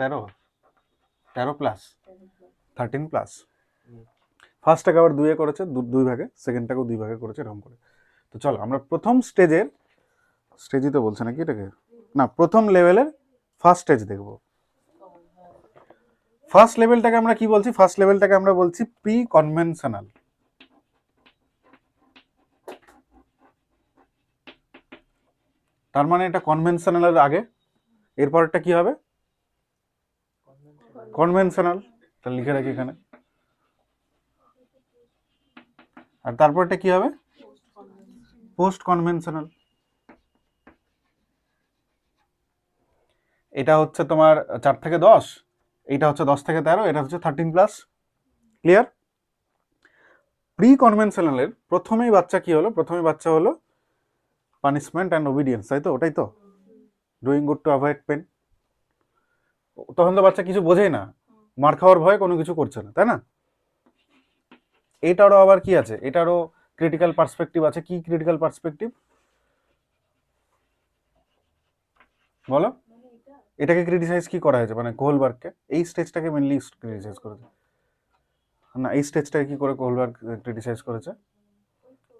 13 plus 13 plus. ফার্স্টটাকে আবার 2 করেছে, 2 ভাগে, সেকেন্ডটাকেও 2 ভাগে করেছে, এরকম করে। তো চলো আমরা প্রথম স্টেজই তো বলছে নাকি এটাকে, না, প্রথম লেভেলের ফার্স্ট স্টেজ দেখবো। ফার্স্ট লেভেলটাকে আমরা কি বলছি, ফার্স্ট লেভেলটাকে আমরা বলছি প্রি কনভেনশনাল। তার মানে এটা কনভেনশনালের আগে, এরপরটা কি হবে, কনভেনশনাল। তা লিখে রাখি এখানে। আর তারপরটা কি হবে, পোস্ট কনভেনশনাল। এটা হচ্ছে তোমার 4 থেকে 10, এটা হচ্ছে 10 থেকে 13, এটা হচ্ছে 13 প্লাস। ক্লিয়ার? প্রি কনভেনশনালের প্রথমেই বাচ্চা কি হলো, প্রথমেই বাচ্চা হলো পানিশমেন্ট অ্যান্ড ওবিডিয়েন্স, তাই তো? ওটাই তো, doing good to avoid pain. তখন তো বাচ্চা কিছু বোঝেই না, মার খাওয়ার ভয়ে কোনো কিছু করছে না, তাই না? এটারও আবার কি আছে, এটারও ক্রিটিক্যাল পার্সপেক্টিভ আছে। কি ক্রিটিক্যাল পার্সপেক্টিভ বলো? এটাকে ক্রিটিসাইজ কি করা হয়েছে, মানে কোহলবার্গকে এই স্টেজটাকে মেনলি ক্রিটিসাইজ করেছে না, এই স্টেজটাকে কি করে কোহলবার্গ ক্রিটিসাইজ করেছে,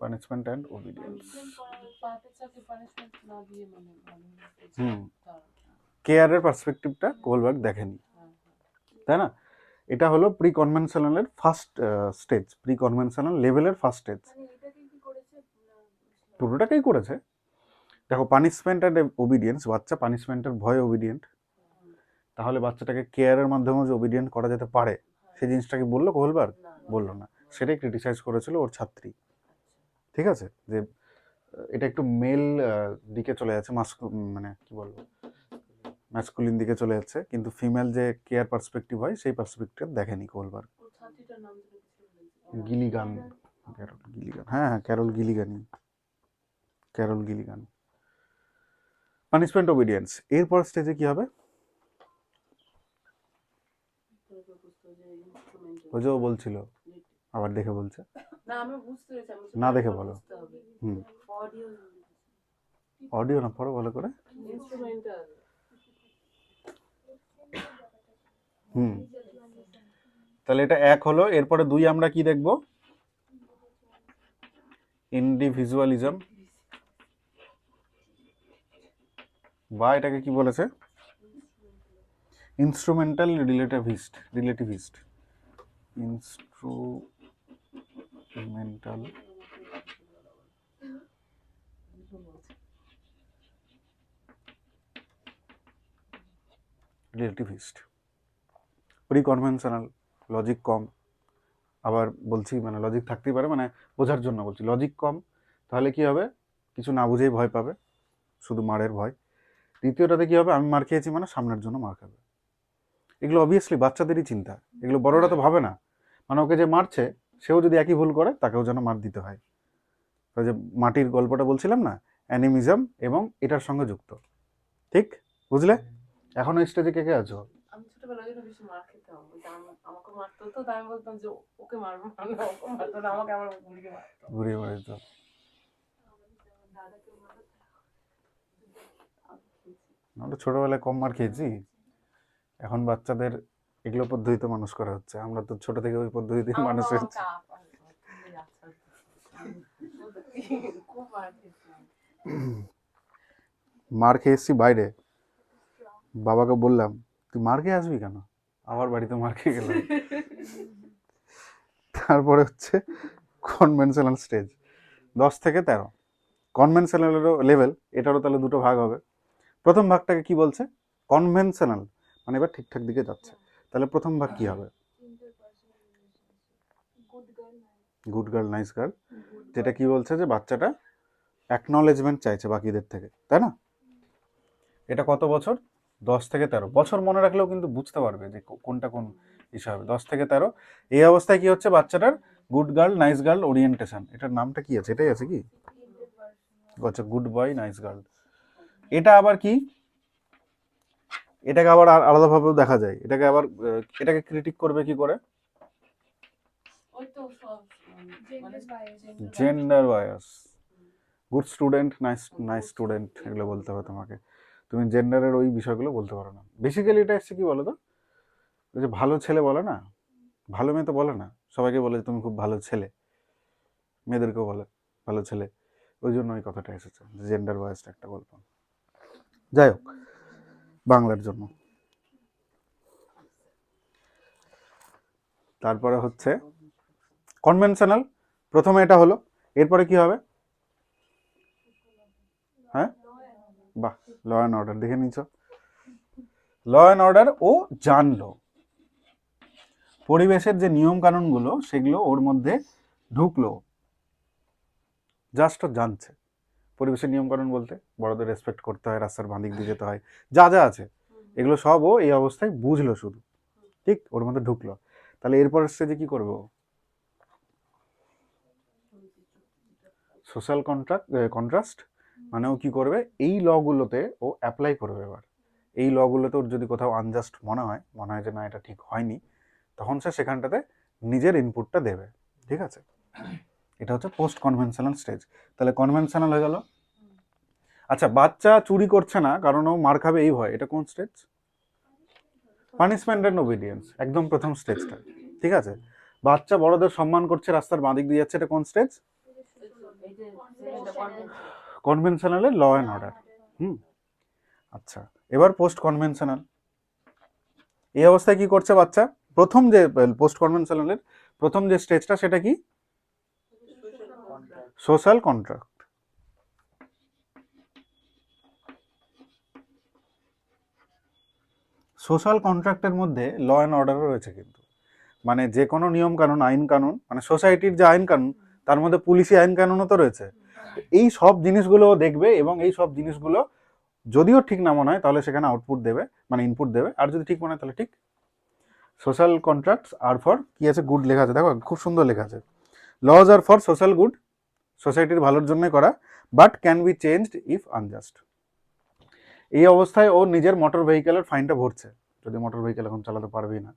পানিশমেন্ট অ্যান্ড ওবিডিয়েন্স। কেয়ারের পার্সপেক্টিভটা কোহলবার্গ দেখেনি, তাই না? এটা হলো প্রি কনভেনশনালের ফার্স্ট স্টেজ, প্রি কনভেনশনাল লেভেলের ফার্স্ট স্টেজ। পুরোটাকেই করেছে। দেখো পানিশমেন্ট অ্যান্ড ওবিডিয়েন্স, বাচ্চা পানিশমেন্টের ভয়ে ওবিডিয়েন্ট, তাহলে বাচ্চাটাকে কেয়ারের মাধ্যমে যে ওবিডিয়েন্ট করা যেতে পারে সেই জিনিসটাকে বললো কোহলবার্গ? বললো না, সেটাই ক্রিটিসাইজ করেছিল ওর ছাত্রী। ঠিক আছে, যে এটা একটু মেল দিকে চলে যাচ্ছে, মানে কি বলবো, ম্যাসকুলিন দিকে চলে যাচ্ছে, কিন্তু ফিমেল যে কেয়ার পার্সপেক্টিভ হয় সেই পার্সপেক্টিভ দেখেনি কোহলবার্গ। গিলিগান, গিলিগান, হ্যাঁ হ্যাঁ, ক্যারল গিলিগানি, ক্যারল গিলিগান। পানিশমেন্ট ওবিডিয়েন্স, এরপর স্টেজে কি হবে, ওই যে ও বলছিল, আবার দেখে বলছে, না দেখে বলো। অডিও না, পড়ো ভালো করে। তাহলে এটা 1 হলো। এরপরে 2 আমরা কি দেখব, ইন্ডিভিজুয়ালিজম, বা এটাকে কি বলেছে, instrumental relativist, instrumental relativist. Pre conventional, logic কম। আবার বলছি মানে লজিক থাকতেই পারে, মানে বোঝার জন্য বলছি, লজিক কম, তাহলে কি হবে, কিছু না বুঝেই ভয় পাবে, শুধু মারের ভয়। দ্বিতীয়টাতে কি হবে, আমি মার খেয়েছি মানে সামনের জন্য মার খাবে। এগুলো অবভিয়াসলি বাচ্চাদেরই চিন্তা, এগুলো বড়রা তো ভাবে না। মানে ওকে যে মারছে সেও যদি একই ভুল করে তাকেও যেন মার দিতে হয়। ওই যে মাটির গল্পটা বলছিলাম না, অ্যানিমিজম এবং এটার সঙ্গে যুক্ত, ঠিক বুঝলে? এখন ওই স্টেজে কে কে আছো? আমি ছোটবেলায় যেন বেশি মার খেতাম, ওই যে আমাকে মারতো তো, তাই আমি বলতাম যে ওকে মারবো না, ওকে মারতো না, আমাকে আমার বুড়িকে মারতো। ঘুরিয়ে বেড়াইতো। দাদাকে মারো। আমরা ছোটবেলায় কম মার খেয়েছি, এখন বাচ্চাদের এগুলো পদ্ধতিতে মানুষ করা হচ্ছে, আমরা তো ছোট থেকে ওই পদ্ধতিতে আমার মানুষ বাবা হয়েছে। খুব মার খেয়েছিলাম। মার খেয়ে এসছি বাইরে, বাবাকে বললাম তুই মার খেয়ে আসবি কেন, আবার বাড়িতে মার খেয়ে গেলাম। তারপরে হচ্ছে কনভেনশনাল স্টেজ 10 থেকে 13। কনভেনশনালেরও লেভেল, এটারও তাহলে দুটো ভাগ হবে। প্রথম ভাগটাকে কি বলছে, কনভেনশনাল, মানে এবার ঠিকঠাক দিকে যাচ্ছে। তাহলে প্রথম ভাগ কি হবে, গুড গার্ল নাইস গার্ল, যেটা কি বলছে যে বাচ্চাটা অ্যাকনলেজমেন্ট চাইছে বাকিদের থেকে, তাই না? এটা কত বছর, 10 থেকে 13 বছর। মনে রাখলেও কিন্তু বুঝতে পারবে যে কোনটা কোন বিষয় হবে। 10 থেকে 13 এই অবস্থায় কি হচ্ছে, বাচ্চাটার good girl nice girl orientation, এটার নামটা কি আছে, এটাই আছে কি, আচ্ছা গুড বয় নাইস গার্ল। এটা আবার কি, এটাকে আবার আলাদাভাবেও দেখা যায়। এটাকে আবার এটাকে ক্রিটিক করবে কি করে, ওই তো সব মানে gender bias. Good student nice student এগুলো বলতে হবে তোমাকে, তুমি জেন্ডারের ওই বিষয়গুলো বলতে পারো না। বেসিক্যালি এটা এসছে কি বলো তো, ওই যে ভালো ছেলে বলে না, ভালো মেয়ে তো বলে না, সবাইকে বলে যে তুমি খুব ভালো ছেলে, মেয়েদেরকেও বলে ভালো ছেলে, ওই জন্য ওই কথাটা এসেছে, জেন্ডার বায়াসড একটা গল্প। যাই হোক, বাংলার জন্য। তারপরে হচ্ছে কনভেনশনাল, প্রথমে এটা হলো, এরপরে কি হবে, হ্যাঁ বাহ, ল অ্যান্ড অর্ডার দেখে নিচ্ছ, ল অ্যান্ড অর্ডার ও জানলো, পরিবেশের যে নিয়ম কানুনগুলো সেগুলো ওর মধ্যে ঢুকলো, জাস্ট জানছে। পরিবেশের নিয়ম কানুন বলতে বড়দের রেসপেক্ট করতে হয়, রাস্তার বাঁ দিক দিয়ে যেতে হয়, যা যা আছে এগুলো সব ও এই অবস্থায় বুঝলো শুধু, ঠিক ওর মধ্যে ঢুকলো। তাহলে এরপর স্টেজে কি করবো, সোশ্যাল কন্ট্রাস্ট, মানে ও কি করবে, এই লগুলোতে ও অ্যাপ্লাই করবে। এবার এই লগুলোতে ওর যদি কোথাও আনজাস্ট মনে হয় যে না এটা ঠিক হয়নি, তখন সে সেখানটাতে নিজের ইনপুটটা দেবে, ঠিক আছে? এটা হচ্ছে পোস্ট কনভেনশনাল স্টেজ। তাহলে কনভেনশনাল হয়ে গেল। আচ্ছা, বাচ্চা চুরি করছে না কারণ ও মার খাবে এই ভয়, এটা কোন স্টেজ, পানিশমেন্ট অ্যান্ড ওবিডিয়েন্স, একদম প্রথম স্টেজটা, ঠিক আছে? বাচ্চা বড়দের সম্মান করছে, রাস্তার বাঁ দিক দিয়ে যাচ্ছে, এটা কোন স্টেজ, কনভেনশনালের ল অ্যান্ড অর্ডার। আচ্ছা, এবার পোস্ট কনভেনশনাল, এই অবস্থায় কি করছে বাচ্চা, প্রথম যে পোস্ট কনভেনশনালের প্রথম যে স্টেজটা সেটা কি, সোশ্যাল কন্ট্রাক্ট। সোশ্যাল কন্ট্রাক্টের মধ্যে ল অ্যান্ড অর্ডারও রয়েছে কিন্তু, মানে যে কোনো নিয়ম কানুন আইন কানুন, মানে সোসাইটির যে আইন কানুন তার মধ্যে পুলিশি আইন কানুনও তো রয়েছে। এই সব জিনিসগুলো দেখবে এবং এই সব জিনিসগুলো যদিও ঠিক না মনে হয় তাহলে সেখানে আউটপুট দেবে, মানে ইনপুট দেবে, আর যদি ঠিক মনে হয় তাহলে ঠিক। সোশ্যাল কন্ট্রাক্টস আর ফর কি আছে, গুড লেখা আছে, দেখো খুব সুন্দর লেখা আছে, laws are for social good, সোসাইটির ভালোর জন্যই করা, but can be changed if unjust. এই অবস্থায় ও নিজের মোটর ভেহিকেলের ফাইনটা ভরছে, যদি মোটর ভেহিকেল এখন চালাতে পারবেই না,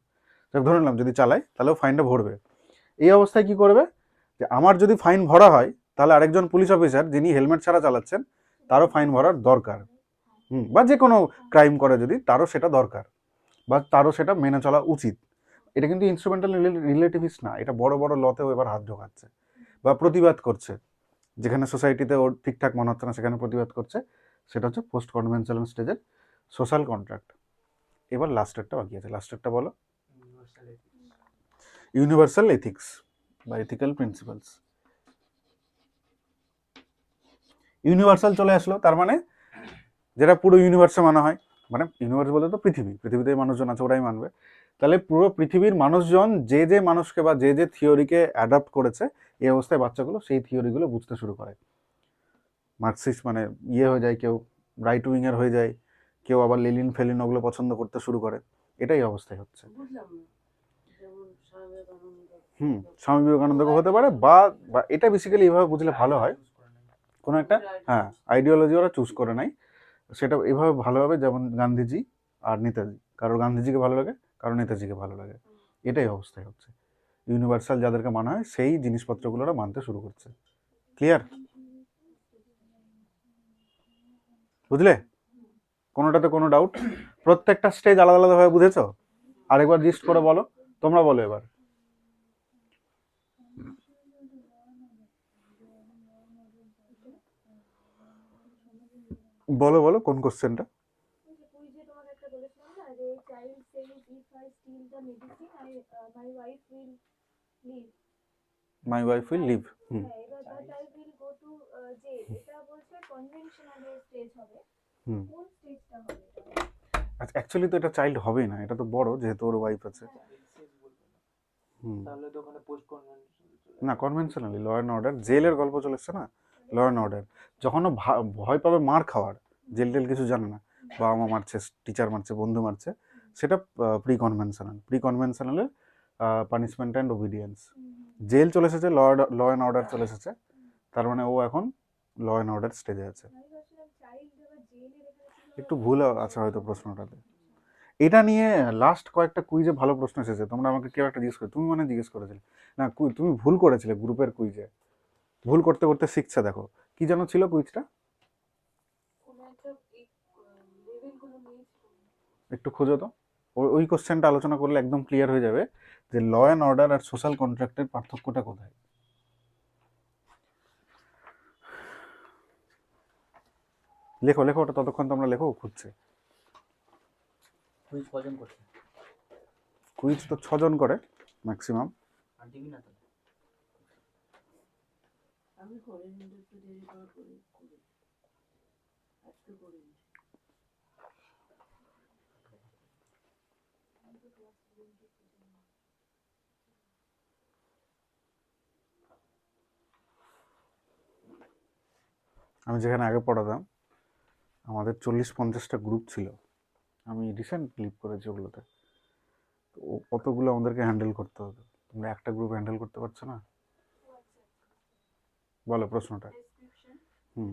ধরে নিলাম যদি চালায় তাহলে ও ফাইনটা ভরবে। এই অবস্থায় কি করবে, যে আমার যদি ফাইন ভরা হয় তাহলে আরেকজন পুলিশ অফিসার যিনি হেলমেট ছাড়া চালাচ্ছেন তারও ফাইন ভরার দরকার, বা যে কোনো ক্রাইম করে যদি তারও সেটা দরকার, বা তারও সেটা মেনে চলা উচিত। এটা কিন্তু ইনস্ট্রুমেন্টাল রিলেটিভিস্ট না, এটা বড় বড় লতেও এবার হাত ঢোকাচ্ছে বা প্রতিবাদ করছে, যেখানে সোসাইটিতে ওর ঠিকঠাক মনে হচ্ছে না সেখানে প্রতিবাদ করছে, সেটা হচ্ছে পোস্ট কনভেনশনাল স্টেজের সোশ্যাল কন্ট্রাক্ট। এবার লাস্টেরটা বাকি আছে, লাস্টেরটা বলো, ইউনিভার্সাল এথিক্স বা এথিক্যাল প্রিন্সিপালস। ইউনিভার্সাল চলে আসলো, তার মানে যেটা পুরো ইউনিভার্সে মানা হয়, মানে ইউনিভার্স বলতে তো পৃথিবীতে মানুষজন আছে ওরাই মানবে। তাহলে পুরো পৃথিবীর মানুষজন যে যে মানুষকে বা যে যে থিওরিকে অ্যাডাপ্ট করেছে, এই অবস্থায় বাচ্চাগুলো সেই থিওরিগুলো বুঝতে শুরু করে। মার্কসিস্ট মানে হয়ে যায় কেউ, রাইট উইংয়ের হয়ে যায়, কেউ আবার লেলিন ফেলিন ওগুলো পছন্দ করতে শুরু করে, এটাই অবস্থায় হচ্ছে। বুঝলাম না, যেমন স্বামী বিবেকানন্দ। স্বামী বিবেকানন্দকে হতে পারে, বা বা এটা বেসিক্যালি এইভাবে বুঝলে ভালো হয়, কোনো একটা হ্যাঁ আইডিওলজি ওরা চুজ করে নাই, সেটা এইভাবে ভালো হবে, যেমন গান্ধীজি আর নেতাজি, কারোর গান্ধীজিকে ভালো লাগে, কারোর নেতাজিকে ভালো লাগে, এটাই অবস্থায় হচ্ছে। ইউনিভার্সাল যাদেরকে মানা হয় সেই জিনিসপত্রগুলো ওরা মানতে শুরু করছে। ক্লিয়ার? বুঝলে? কোনোটাতে কোনো ডাউট? প্রত্যেকটা স্টেজ আলাদা আলাদাভাবে বুঝেছো? আরেকবার লিস্ট করে বলো, তোমরা বলো এবার। বলো বলো কোন কোশ্চেনটা? কুইজে তোমাকে একটা বলেছিলাম না যে child says if I steal the medicine I my wife will live. My wife will live. হ্যাঁ, এবার the child will go to jail, এটা বলছে কনভেনশনাল স্টেজ হবে, কোন স্টেজটা হবে এটা? আচ্ছা, অ্যাকচুয়ালি তো এটা চাইল্ড হবেই না, এটা তো বড়, যেহেতু ওর ওয়াইফ আছে। তাহলে তো ওখানে পোস্ট কনভেনশনাল না, কনভেনশনালি ল অ্যান্ড অর্ডার, জেলের গল্প চলেছে না, ল অ্যান্ড অর্ডার। যখন ও ভয় পাবে মার খাওয়ার, জেল টেল কিছু জানে না, বাবা মা মারছে, টিচার মারছে, বন্ধু মারছে, সেটা প্রি কনভেনশনাল। প্রি কনভেনশনালের পানিশমেন্ট অ্যান্ড ওবিডিয়েন্স। জেল চলে এসেছে, ল অ্যান্ড অর্ডার চলে এসেছে, তার মানে ও এখন ল অ্যান্ড অর্ডার স্টেজে আছে। একটু ভুল আছে হয়তো প্রশ্নটাতে। এটা নিয়ে লাস্ট কয়েকটা কুইজে ভালো প্রশ্ন এসেছে, তোমরা আমাকে কেউ একটা জিজ্ঞেস করে, তুমি মানে জিজ্ঞেস করেছিলে না, তুমি ভুল করেছিলে গ্রুপের কুইজে, ভুল করতে করতে শিখছে, দেখো কি যেন ছিল কুইজটা, কোনো একটা লেভেলগুলো নিয়েছিল। একটু খোঁজো তো। ওই কোশ্চেনটা আলোচনা করলে একদম ক্লিয়ার হয়ে যাবে যে ল অ্যান্ড অর্ডার আর সোশ্যাল কন্ট্রাক্টের পার্থক্যটা কোথায়। লেখো লেখো ওটা, ততক্ষণ তোমরা লেখো, খুঁজছে। কুইজ কজন করছে? কুইজ তো 6 জন করে ম্যাক্সিমাম। আর দিবি না তাহলে? আমি করিনি, একটু দেরি করে করি, আজকে করিনি। আমি যেখানে আগে পড়াতাম আমাদের 40-50টা গ্রুপ ছিল, আমি রিসেন্ট লিভ করেছি ওগুলোতে, তো কতগুলো আমাদেরকে হ্যান্ডেল করতে হতো, তোমরা একটা গ্রুপ হ্যান্ডেল করতে পারছো না। বলো প্রশ্নটা।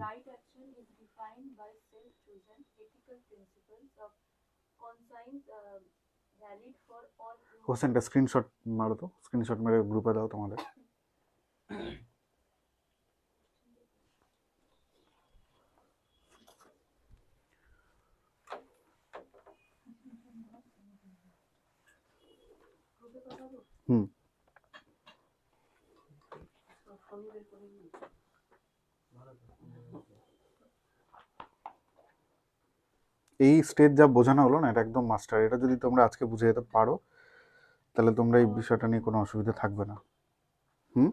Right action is defined by self-chosen ethical principles of conscience, valid for all. কোশ্চেনটা স্ক্রিনশট মারো তো, স্ক্রিনশট মেরে গ্রুপে দাও তোমাদের। হুম ফোন বের করে নিই। এই স্টেজ যা বোঝানো হলো না, এটা একদম মাস্টার। এটা যদি তোমরা আজকে বুঝে যেতে পারো তাহলে তোমরা এই বিষয়টা নিয়ে কোনো অসুবিধা থাকবে না। হুম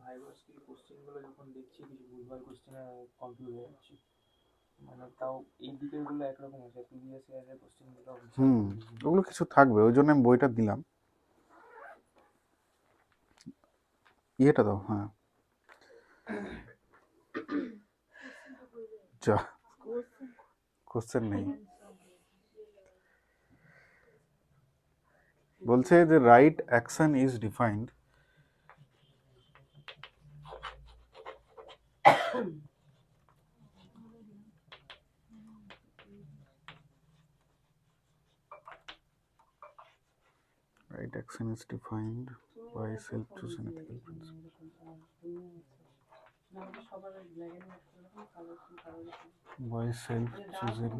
ভাইবার স্কিল কোশ্চেনগুলো যখন দেখছি কিছু ভুলভাল কোশ্চেনে কনফিউজ হয়ে যাচ্ছি, মানে তাও এই ডিটেলগুলো একরকম আছে, প্রিভিয়াস ইয়ারের কোশ্চেনগুলো ওগুলো কিছু থাকবে, ওই জন্য আমি বইটা দিলাম। ইয়েটা দাও, হ্যাঁ যা কোশ্চেন নেই। বলছে যে right action is defined right action is defined by self-chosen ethical principle. By self-chosen.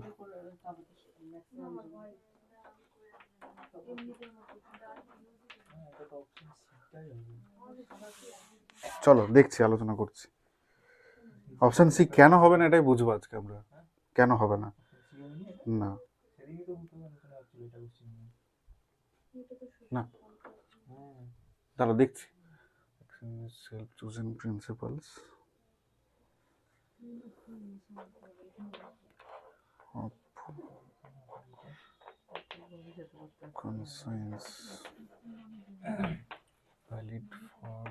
চলো দেখছি, আলোচনা করছি। অপশন সি কেন হবে না এটাই বুঝবো আজকে আমরা, কেন হবে না। না না দাঁড়া দেখছি। self-chosen principles of conscience valid for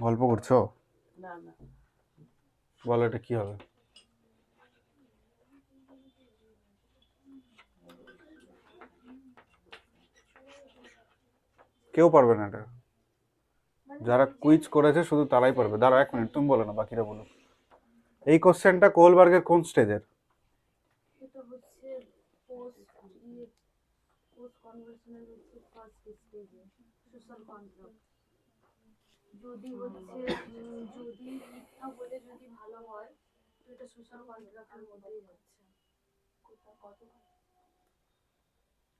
গল্প করছো? না না, বলো এটা কি হবে? কেউ পারবে না এটা, যারা কুইজ করেছে শুধু তারাই পারবে। দাঁড়াও 1 মিনিট, তুমি বলো না, বাকিরা বলো। এই কোশ্চেনটা কোলবার্গের কোন স্টেজের? এটা হচ্ছে পোস্ট পোস্ট কনভার্সনের হচ্ছে ফার্স্ট স্টেজে সোশ্যাল কন্ট্রাক্ট। যদি হচ্ছে যদি মিথ্যা বলে যদি ভালো হয় তো এটা সোশ্যাল কন্ট্রাক্টের মধ্যেই হচ্ছে। কত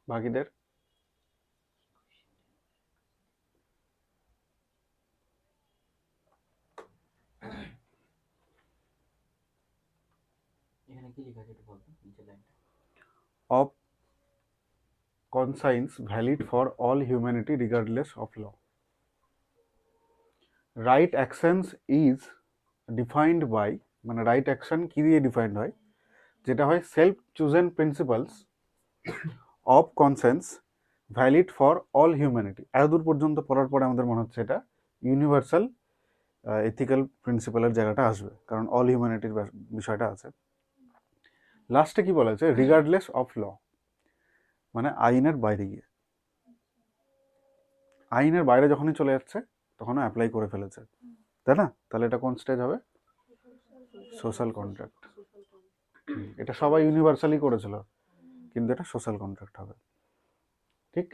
বাকিদের? এখানে কি লেখা আছে একটু বলতো, নিচের লাইনটা। Of conscience valid for all humanity regardless of law. Right actions is defined by, মানে রাইট অ্যাকশন কি দিয়ে ডিফাইন্ড হয়? যেটা হয় self chosen principles of conscience valid for all humanity. এতদূর পর্যন্ত পড়ার পরে আমাদের মনে হচ্ছে এটা ইউনিভার্সাল এথিক্যাল প্রিন্সিপালের জায়গাটা আসবে, কারণ অল হিউম্যানিটির বিষয়টা আছে। লাস্টে কি বলা হয়েছে? রিগার্ডলেস অফ ল, মানে আইনের বাইরে গিয়ে। আইনের বাইরে যখনই চলে যাচ্ছে তখনও অ্যাপ্লাই করে ফেলেছে, তাই না? তাহলে এটা কোন স্টেজ হবে? Social contract. এটা সবাই ইউনিভার্সালি করেছিল, কিন্তু এটা সোশ্যাল কন্ট্রাক্ট হবে, ঠিক?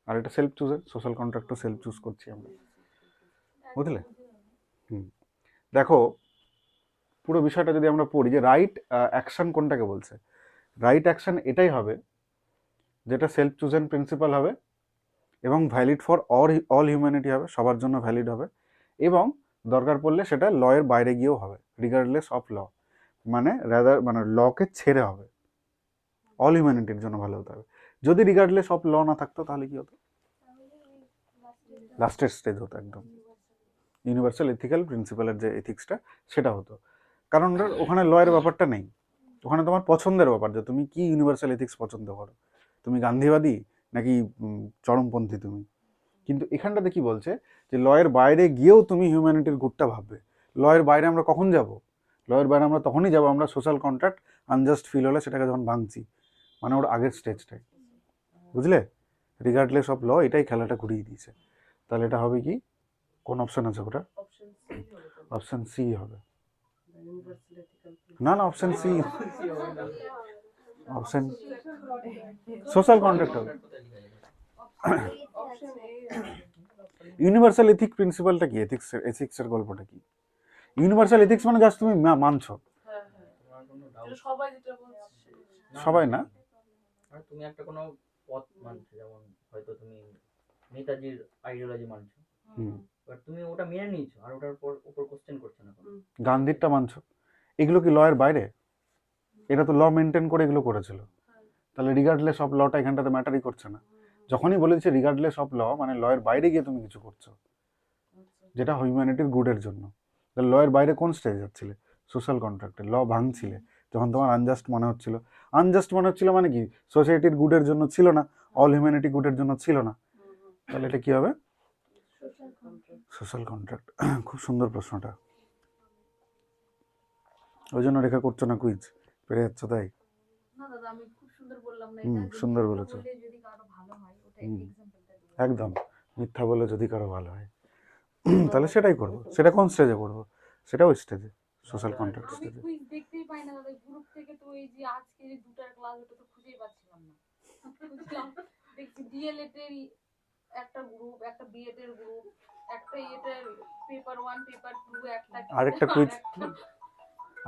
আর এটা সেলফ চুজের, সোশ্যাল কন্ট্রাক্টও সেলফ চুজ করছি আমরা, বুঝলে? দেখো পুরো বিষয়টা যদি আমরা পড়ি, যে রাইট অ্যাকশন কোনটাকে বলছে? রাইট অ্যাকশন এটাই হবে যেটা সেলফ চুজেন প্রিন্সিপাল হবে এবং ভ্যালিড ফর অল হিউম্যানিটি হবে, সবার জন্য ভ্যালিড হবে, এবং দরকার পড়লে সেটা লয়ের বাইরে গিয়েও হবে, রিগার্ডলেস অফ ল, মানে রাদার মানে লকে ছেড়ে হবে, অল হিউম্যানিটির জন্য ভালো হতে হবে। যদি রিগার্ডলেস অফ ল না থাকতো তাহলে কি হতো? লাস্টের স্টেজ হতো একদম ইউনিভার্সাল এথিক্যাল প্রিন্সিপালের যে এথিক্সটা সেটা হতো, কারণ ওখানে লয়ের ব্যাপারটা নেই, ওখানে তোমার পছন্দের ব্যাপার, যে তুমি কি ইউনিভার্সাল এথিক্স পছন্দ করো, তুমি গান্ধীবাদী নাকি চরমপন্থী তুমি। কিন্তু এখানটাতে কি বলছে, যে লয়ের বাইরে গিয়েও তুমি হিউম্যানিটির গুডটা ভাববে। লয়ের বাইরে আমরা কখন যাব? লয়ের বাইরে আমরা তখনই যাব আমরা সোশ্যাল কন্ট্রাক্ট আনজাস্ট ফিল হলে সেটাকে যখন ভাঙছি, মানে ওর আগের স্টেজটাই, বুঝলে? রিগার্ডলেস অফ ল এটাই খেলাটা ঘুরিয়ে দিয়েছে। তাহলে এটা হবে কি? কোন অপশন আছে ওটা? অপশন সি হবে তো। অপশন সি হবে। ইউনিভার্সাল এথিক্যাল না না, option C, option social contract হবে। Option A. ইউনিভার্সাল এথিক প্রিন্সিপালটা কি? এথিক্সের গল্পটা কি? ইউনিভার্সাল এথিক্স মানে জাস্ট তুমি মানছো, হ্যাঁ হ্যাঁ, তোমার কোনো এটা ডাউট সবাই যেটা বলছে সবাই না। আর তুমি একটা কোনো পথ মানছো, যেমন হয়তো তুমি নেতাজির আইডিওলজি মানছো, হুম, বাট তুমি ওটা মেনে নিয়েছো আর ওটার উপর কোশ্চেন করছো না কোনো। গান্ধীরটা মানছো, এগুলো কি লয়ের বাইরে? এটা তো ল মেনটেন করে এগুলো করেছিল, তাহলে রিগার্ডলেস অফ লটা এখানটাতে ম্যাটারই করছে না। যখনই বলেছে রিগার্ডলেস অফ ল, মানে লয়ের বাইরে গিয়ে তুমি কিছু করছো যেটা হিউম্যানিটির গুডের জন্য। তাহলে লয়ের বাইরে কোন স্টেজ যাচ্ছিলে? সোশ্যাল কন্ট্রাক্টে ল ভাঙছিলে, যখন তোমার আনজাস্ট মনে হচ্ছিল। আনজাস্ট মনে হচ্ছিল মানে কি? সোসাইটির গুডের জন্য ছিল না, অল হিউম্যানিটি গুডের জন্য ছিল না। তাহলে এটা কি হবে? Social contract. খুব সুন্দর প্রশ্নটা, ওই জন্য রেখা করছো না কুইজ, পেরে যাচ্ছ তাই। না দাদা আমি খুব সুন্দর বললাম না হুম, এটা, যে সুন্দর মিথ্যা বলেছো। বললে যদি কারো ভালো হয় ওটা হুম। এক্সাম্পলটা দিই। একদম, মিথ্যা বলে যদি কারো ভালো হয় তাহলে সেটাই করবো। সেটা কোন স্টেজে করবো? সেটা ওই স্টেজে, সোশ্যাল কন্ট্রাক্ট আমি স্টেজে। কুইজ দেখতেই পাই না দাদা, গ্রুপ থেকে তো এই যে আজকে যে দুটার ক্লাস ওটা তো খুঁজেই পাচ্ছিলাম না। বুঝলাম, দেখছি ডিএলএড এর একটা গ্রুপ, একটা বিএড এর গ্রুপ, একটা এটার পেপার 1 পেপার 2 একটা, আরেকটা কুইজ,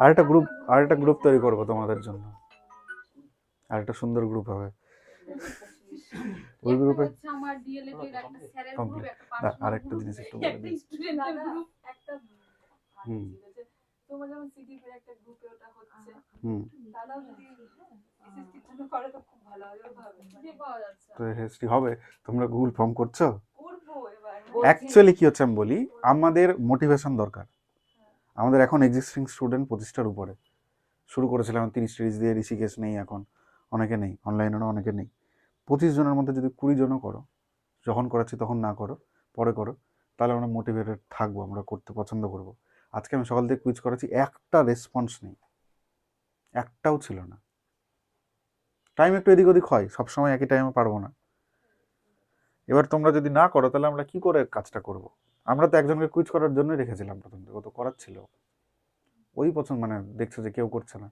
আরেকটা গ্রুপ তৈরি করবো তোমাদের জন্য, আরেকটা সুন্দর গ্রুপ হবে ওই একটা গ্রুপে। হচ্ছে আমার ডিএলএড এর একটা স্যারের গ্রুপ, কমপ্লিট। একটা পার্সোনাল আরেকটা গ্রুপ, জিনিস একটু বলে একটা দিই। স্টুডেন্টের গ্রুপ। একটা হুম। ছিল যে তোমার যেমন সিডিপির একটা গ্রুপে ওটা হচ্ছে, হুম, দাদাও যদি এসএসসির জন্য করে তো খুব ভালো হবে ভাবে। খুঁজে পাওয়া যাচ্ছে তো হিস্ট্রি হবে। তোমরা গুগল ফর্ম করছো? করবো এবার। অ্যাকচুয়ালি কি হচ্ছে আমি বলি, আমাদের মোটিভেশন দরকার। আমাদের এখন এক্সিস্টিং স্টুডেন্ট 25টার উপরে শুরু করেছিলাম, 30 দিয়ে, ঋষিকেশ নেই এখন, অনেকে নেই, অনলাইনেরও অনেকে নেই। 25 জনের মধ্যে যদি 20 জনও করো, যখন করাচ্ছি তখন না করো, পরে করো, তাহলে আমরা মোটিভেটেড থাকবো, আমরা করতে পছন্দ করব। আজকে আমি সকাল থেকে কুইজ করাচ্ছি, একটা রেসপন্স নেই, একটাও ছিল না। টাইম একটু এদিক ওদিক হয়, সবসময় একই টাইমে পারবো না। এবার তোমরা যদি না করো তাহলে আমরা কি করে কাজটা করব? আমরা তো একজনকে কুইজ করার জন্যই রেখেছিলাম প্রথম থেকে, ও তো করাচ্ছিল, ওই পছন্দ, মানে দেখছো যে কেউ করছে না।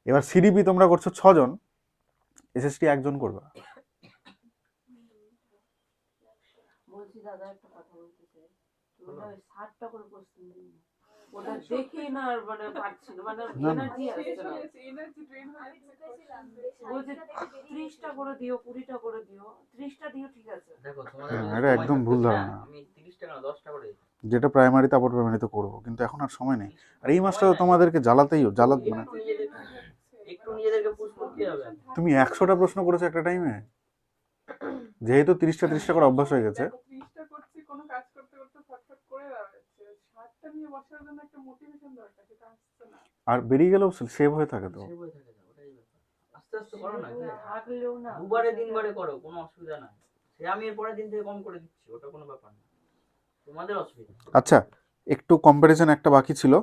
এবার সিডিপি তোমরা করছো 6 জন, এসএসটি 1 জন করবা। বলছি দাদা একটা কথা বলতে চাই, তুমি না ওই 60টা করে কোশ্চেন দিন, ওটা দেখে না আর মানে পারছি না, মানে না। এনার্জি আসছে না। বলছে 30টা করে দিও, 20টা করে দিও, 30টা দিও, ঠিক আছে। দেখো তোমাদের হ্যাঁ, যদি এটা সময় একদম থাকতো ভুল না, ধারণা। আমি 30টা না 10টা করে দিতাম। যেটা প্রাইমারিতে আপার প্রাইমারিতে করবো, কিন্তু এখন আর সময় নেই। আর এই মাসটা তো সময় নাই। তোমাদেরকে মানে একটু নিজেদেরকে পুশ করতে হবে। তুমি 100টা প্রশ্ন করেছো একটা টাইমে, যেহেতু 30টা করে অভ্যাস হয়ে গেছে। 30টা করছি, কোনো কাজ করতে করতে ফটফট করে দাঁড়াচ্ছে, 60টা নিয়ে বসার জন্য একটা মোটিভেশন দরকার, সেটা আসছে না। আর বেরিয়ে গেলেও সেভ হয়ে থাকে তো। সেভ হয়ে থাকে না, ওটাই ব্যাপার। আস্তে আস্তে করো না, থাকলেও না, দুবারে তিনবারে করো, কোনো অসুবিধা নাই। সে আমি এর পরের দিন থেকে কম করে দিচ্ছি, ওটা কোনো ব্যাপার না, তোমাদের অসুবিধা। আচ্ছা, একটু কম্পারিজন একটা বাকি ছিল,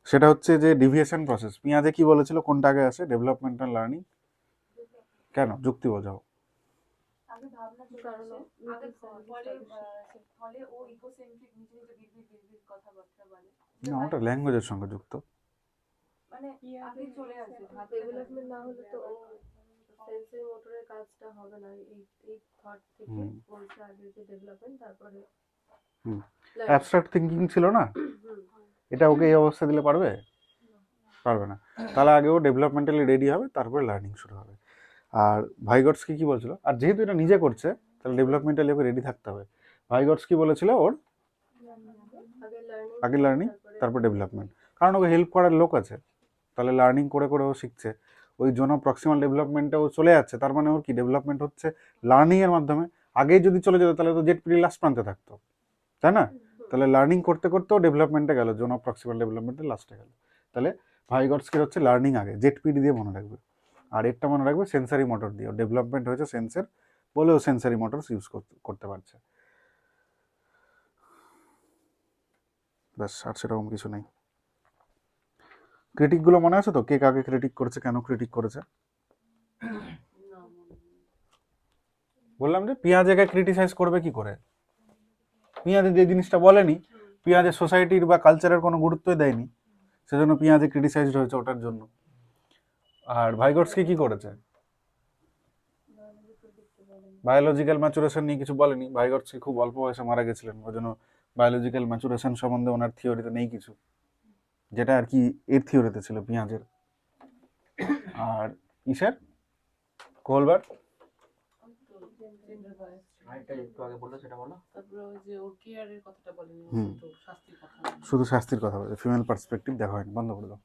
সেটা হচ্ছে যে ডিভিয়েশন প্রসেস। পিঁয়াজে কি বলেছিল, কোনটা আগে আসে, ডেভেলপমেন্ট আর লার্নিং? কেন, যুক্তি বোঝাও। আগে ভাবনা চলে আসে, আগে ফলে ও ইগোসেন্ট্রিক, নিজে নিজে বিড়বিড় কথাবার্তা বলে, না, ওটা ল্যাঙ্গুয়েজের সঙ্গে যুক্ত। মানে আগে চলে আসে ডেভেলপমেন্ট না হলে তো ও সেন্সরি মোটরের কাজটা হবে না। এই থট থেকে বলছে আগে যে ডেভেলপমেন্ট, তারপরে অ্যাবস্ট্রাক্ট থিঙ্কিং ছিল না, এটা ওকে এই অবস্থা দিলে পারবে? পারবে না। তাহলে আগে ও ডেভেলপমেন্টালি রেডি হবে, তারপরে লার্নিং শুরু হবে। আর ভাইগটস কি বলছিল, আর যেহেতু এটা নিজে করছে তাহলে ডেভেলপমেন্টালি ওকে রেডি থাকতে হবে। ভাইগটস কি বলেছিল, ওর আগে লার্নিং তারপর ডেভেলপমেন্ট, কারণ ওকে হেল্প করার লোক আছে। তাহলে লার্নিং করে করে ও শিখছে, ওই জন্য প্রক্সিমাল ডেভেলপমেন্টে ও চলে যাচ্ছে, তার মানে ওর কি ডেভেলপমেন্ট হচ্ছে লার্নিংয়ের মাধ্যমে। আগেই যদি চলে যেত তাহলে তো জেট পিডি লাস্ট প্রান্তে থাকতো, তাই না? তাহলে লার্নিং করতে করতেও ডেভেলপমেন্টে গেল, জোন অফ প্রক্সিমাল ডেভেলপমেন্টে লাস্টে গেল। তাহলে ভাইগটসকে হচ্ছে লার্নিং আগে, জেট পিডি দিয়ে মনে রাখবে। আর এরটা মনে রাখবে সেন্সারি মোটর দিয়ে, ডেভেলপমেন্ট হয়েছে সেন্সর বলেও সেন্সারি মোটরস ইউজ করতে পারছে। ব্যাস, আর সেরকম কিছু নেই। ক্রিটিকগুলো মনে আছে তো, কে কাকে ক্রিটিক করেছে, কেন ক্রিটিক করেছে? বললাম যে পিঁয়াজকে ক্রিটিসাইজ করবে কি করে, পিঁয়াজে যে জিনিসটা বলেনি, পিঁয়াজের সোসাইটির বা কালচারের কোনো গুরুত্বই দেয়নি, সেজন্য পিঁয়াজে ক্রিটিসাইজড হয়েছে ওটার জন্য। আর ভাইগটসকে কি করেছে, বায়োলজিক্যাল ম্যাচুরেশন নিয়ে কিছু বলেনি। ভাইগটসকে খুব অল্প বয়সে মারা গেছিলেন, ওই জন্য বায়োলজিক্যাল ম্যাচুরেশন সম্বন্ধে ওনার থিওরিতে নেই কিছু, যেটা আর কি এর থিওরিতে ছিল পিঁয়াজের। আর ইসের কোলবার আরেকটা একটু আগে বললো, সেটা বলো। তারপরে ওই যে ওর কেয়ারের কথাটা বলেনি, হুম। শুধু শাস্তির কথা। শুধু শাস্তির কথা বলে, ফিমেল পার্সপেক্টিভ দেখা হয়নি, বন্ধ করে দাও।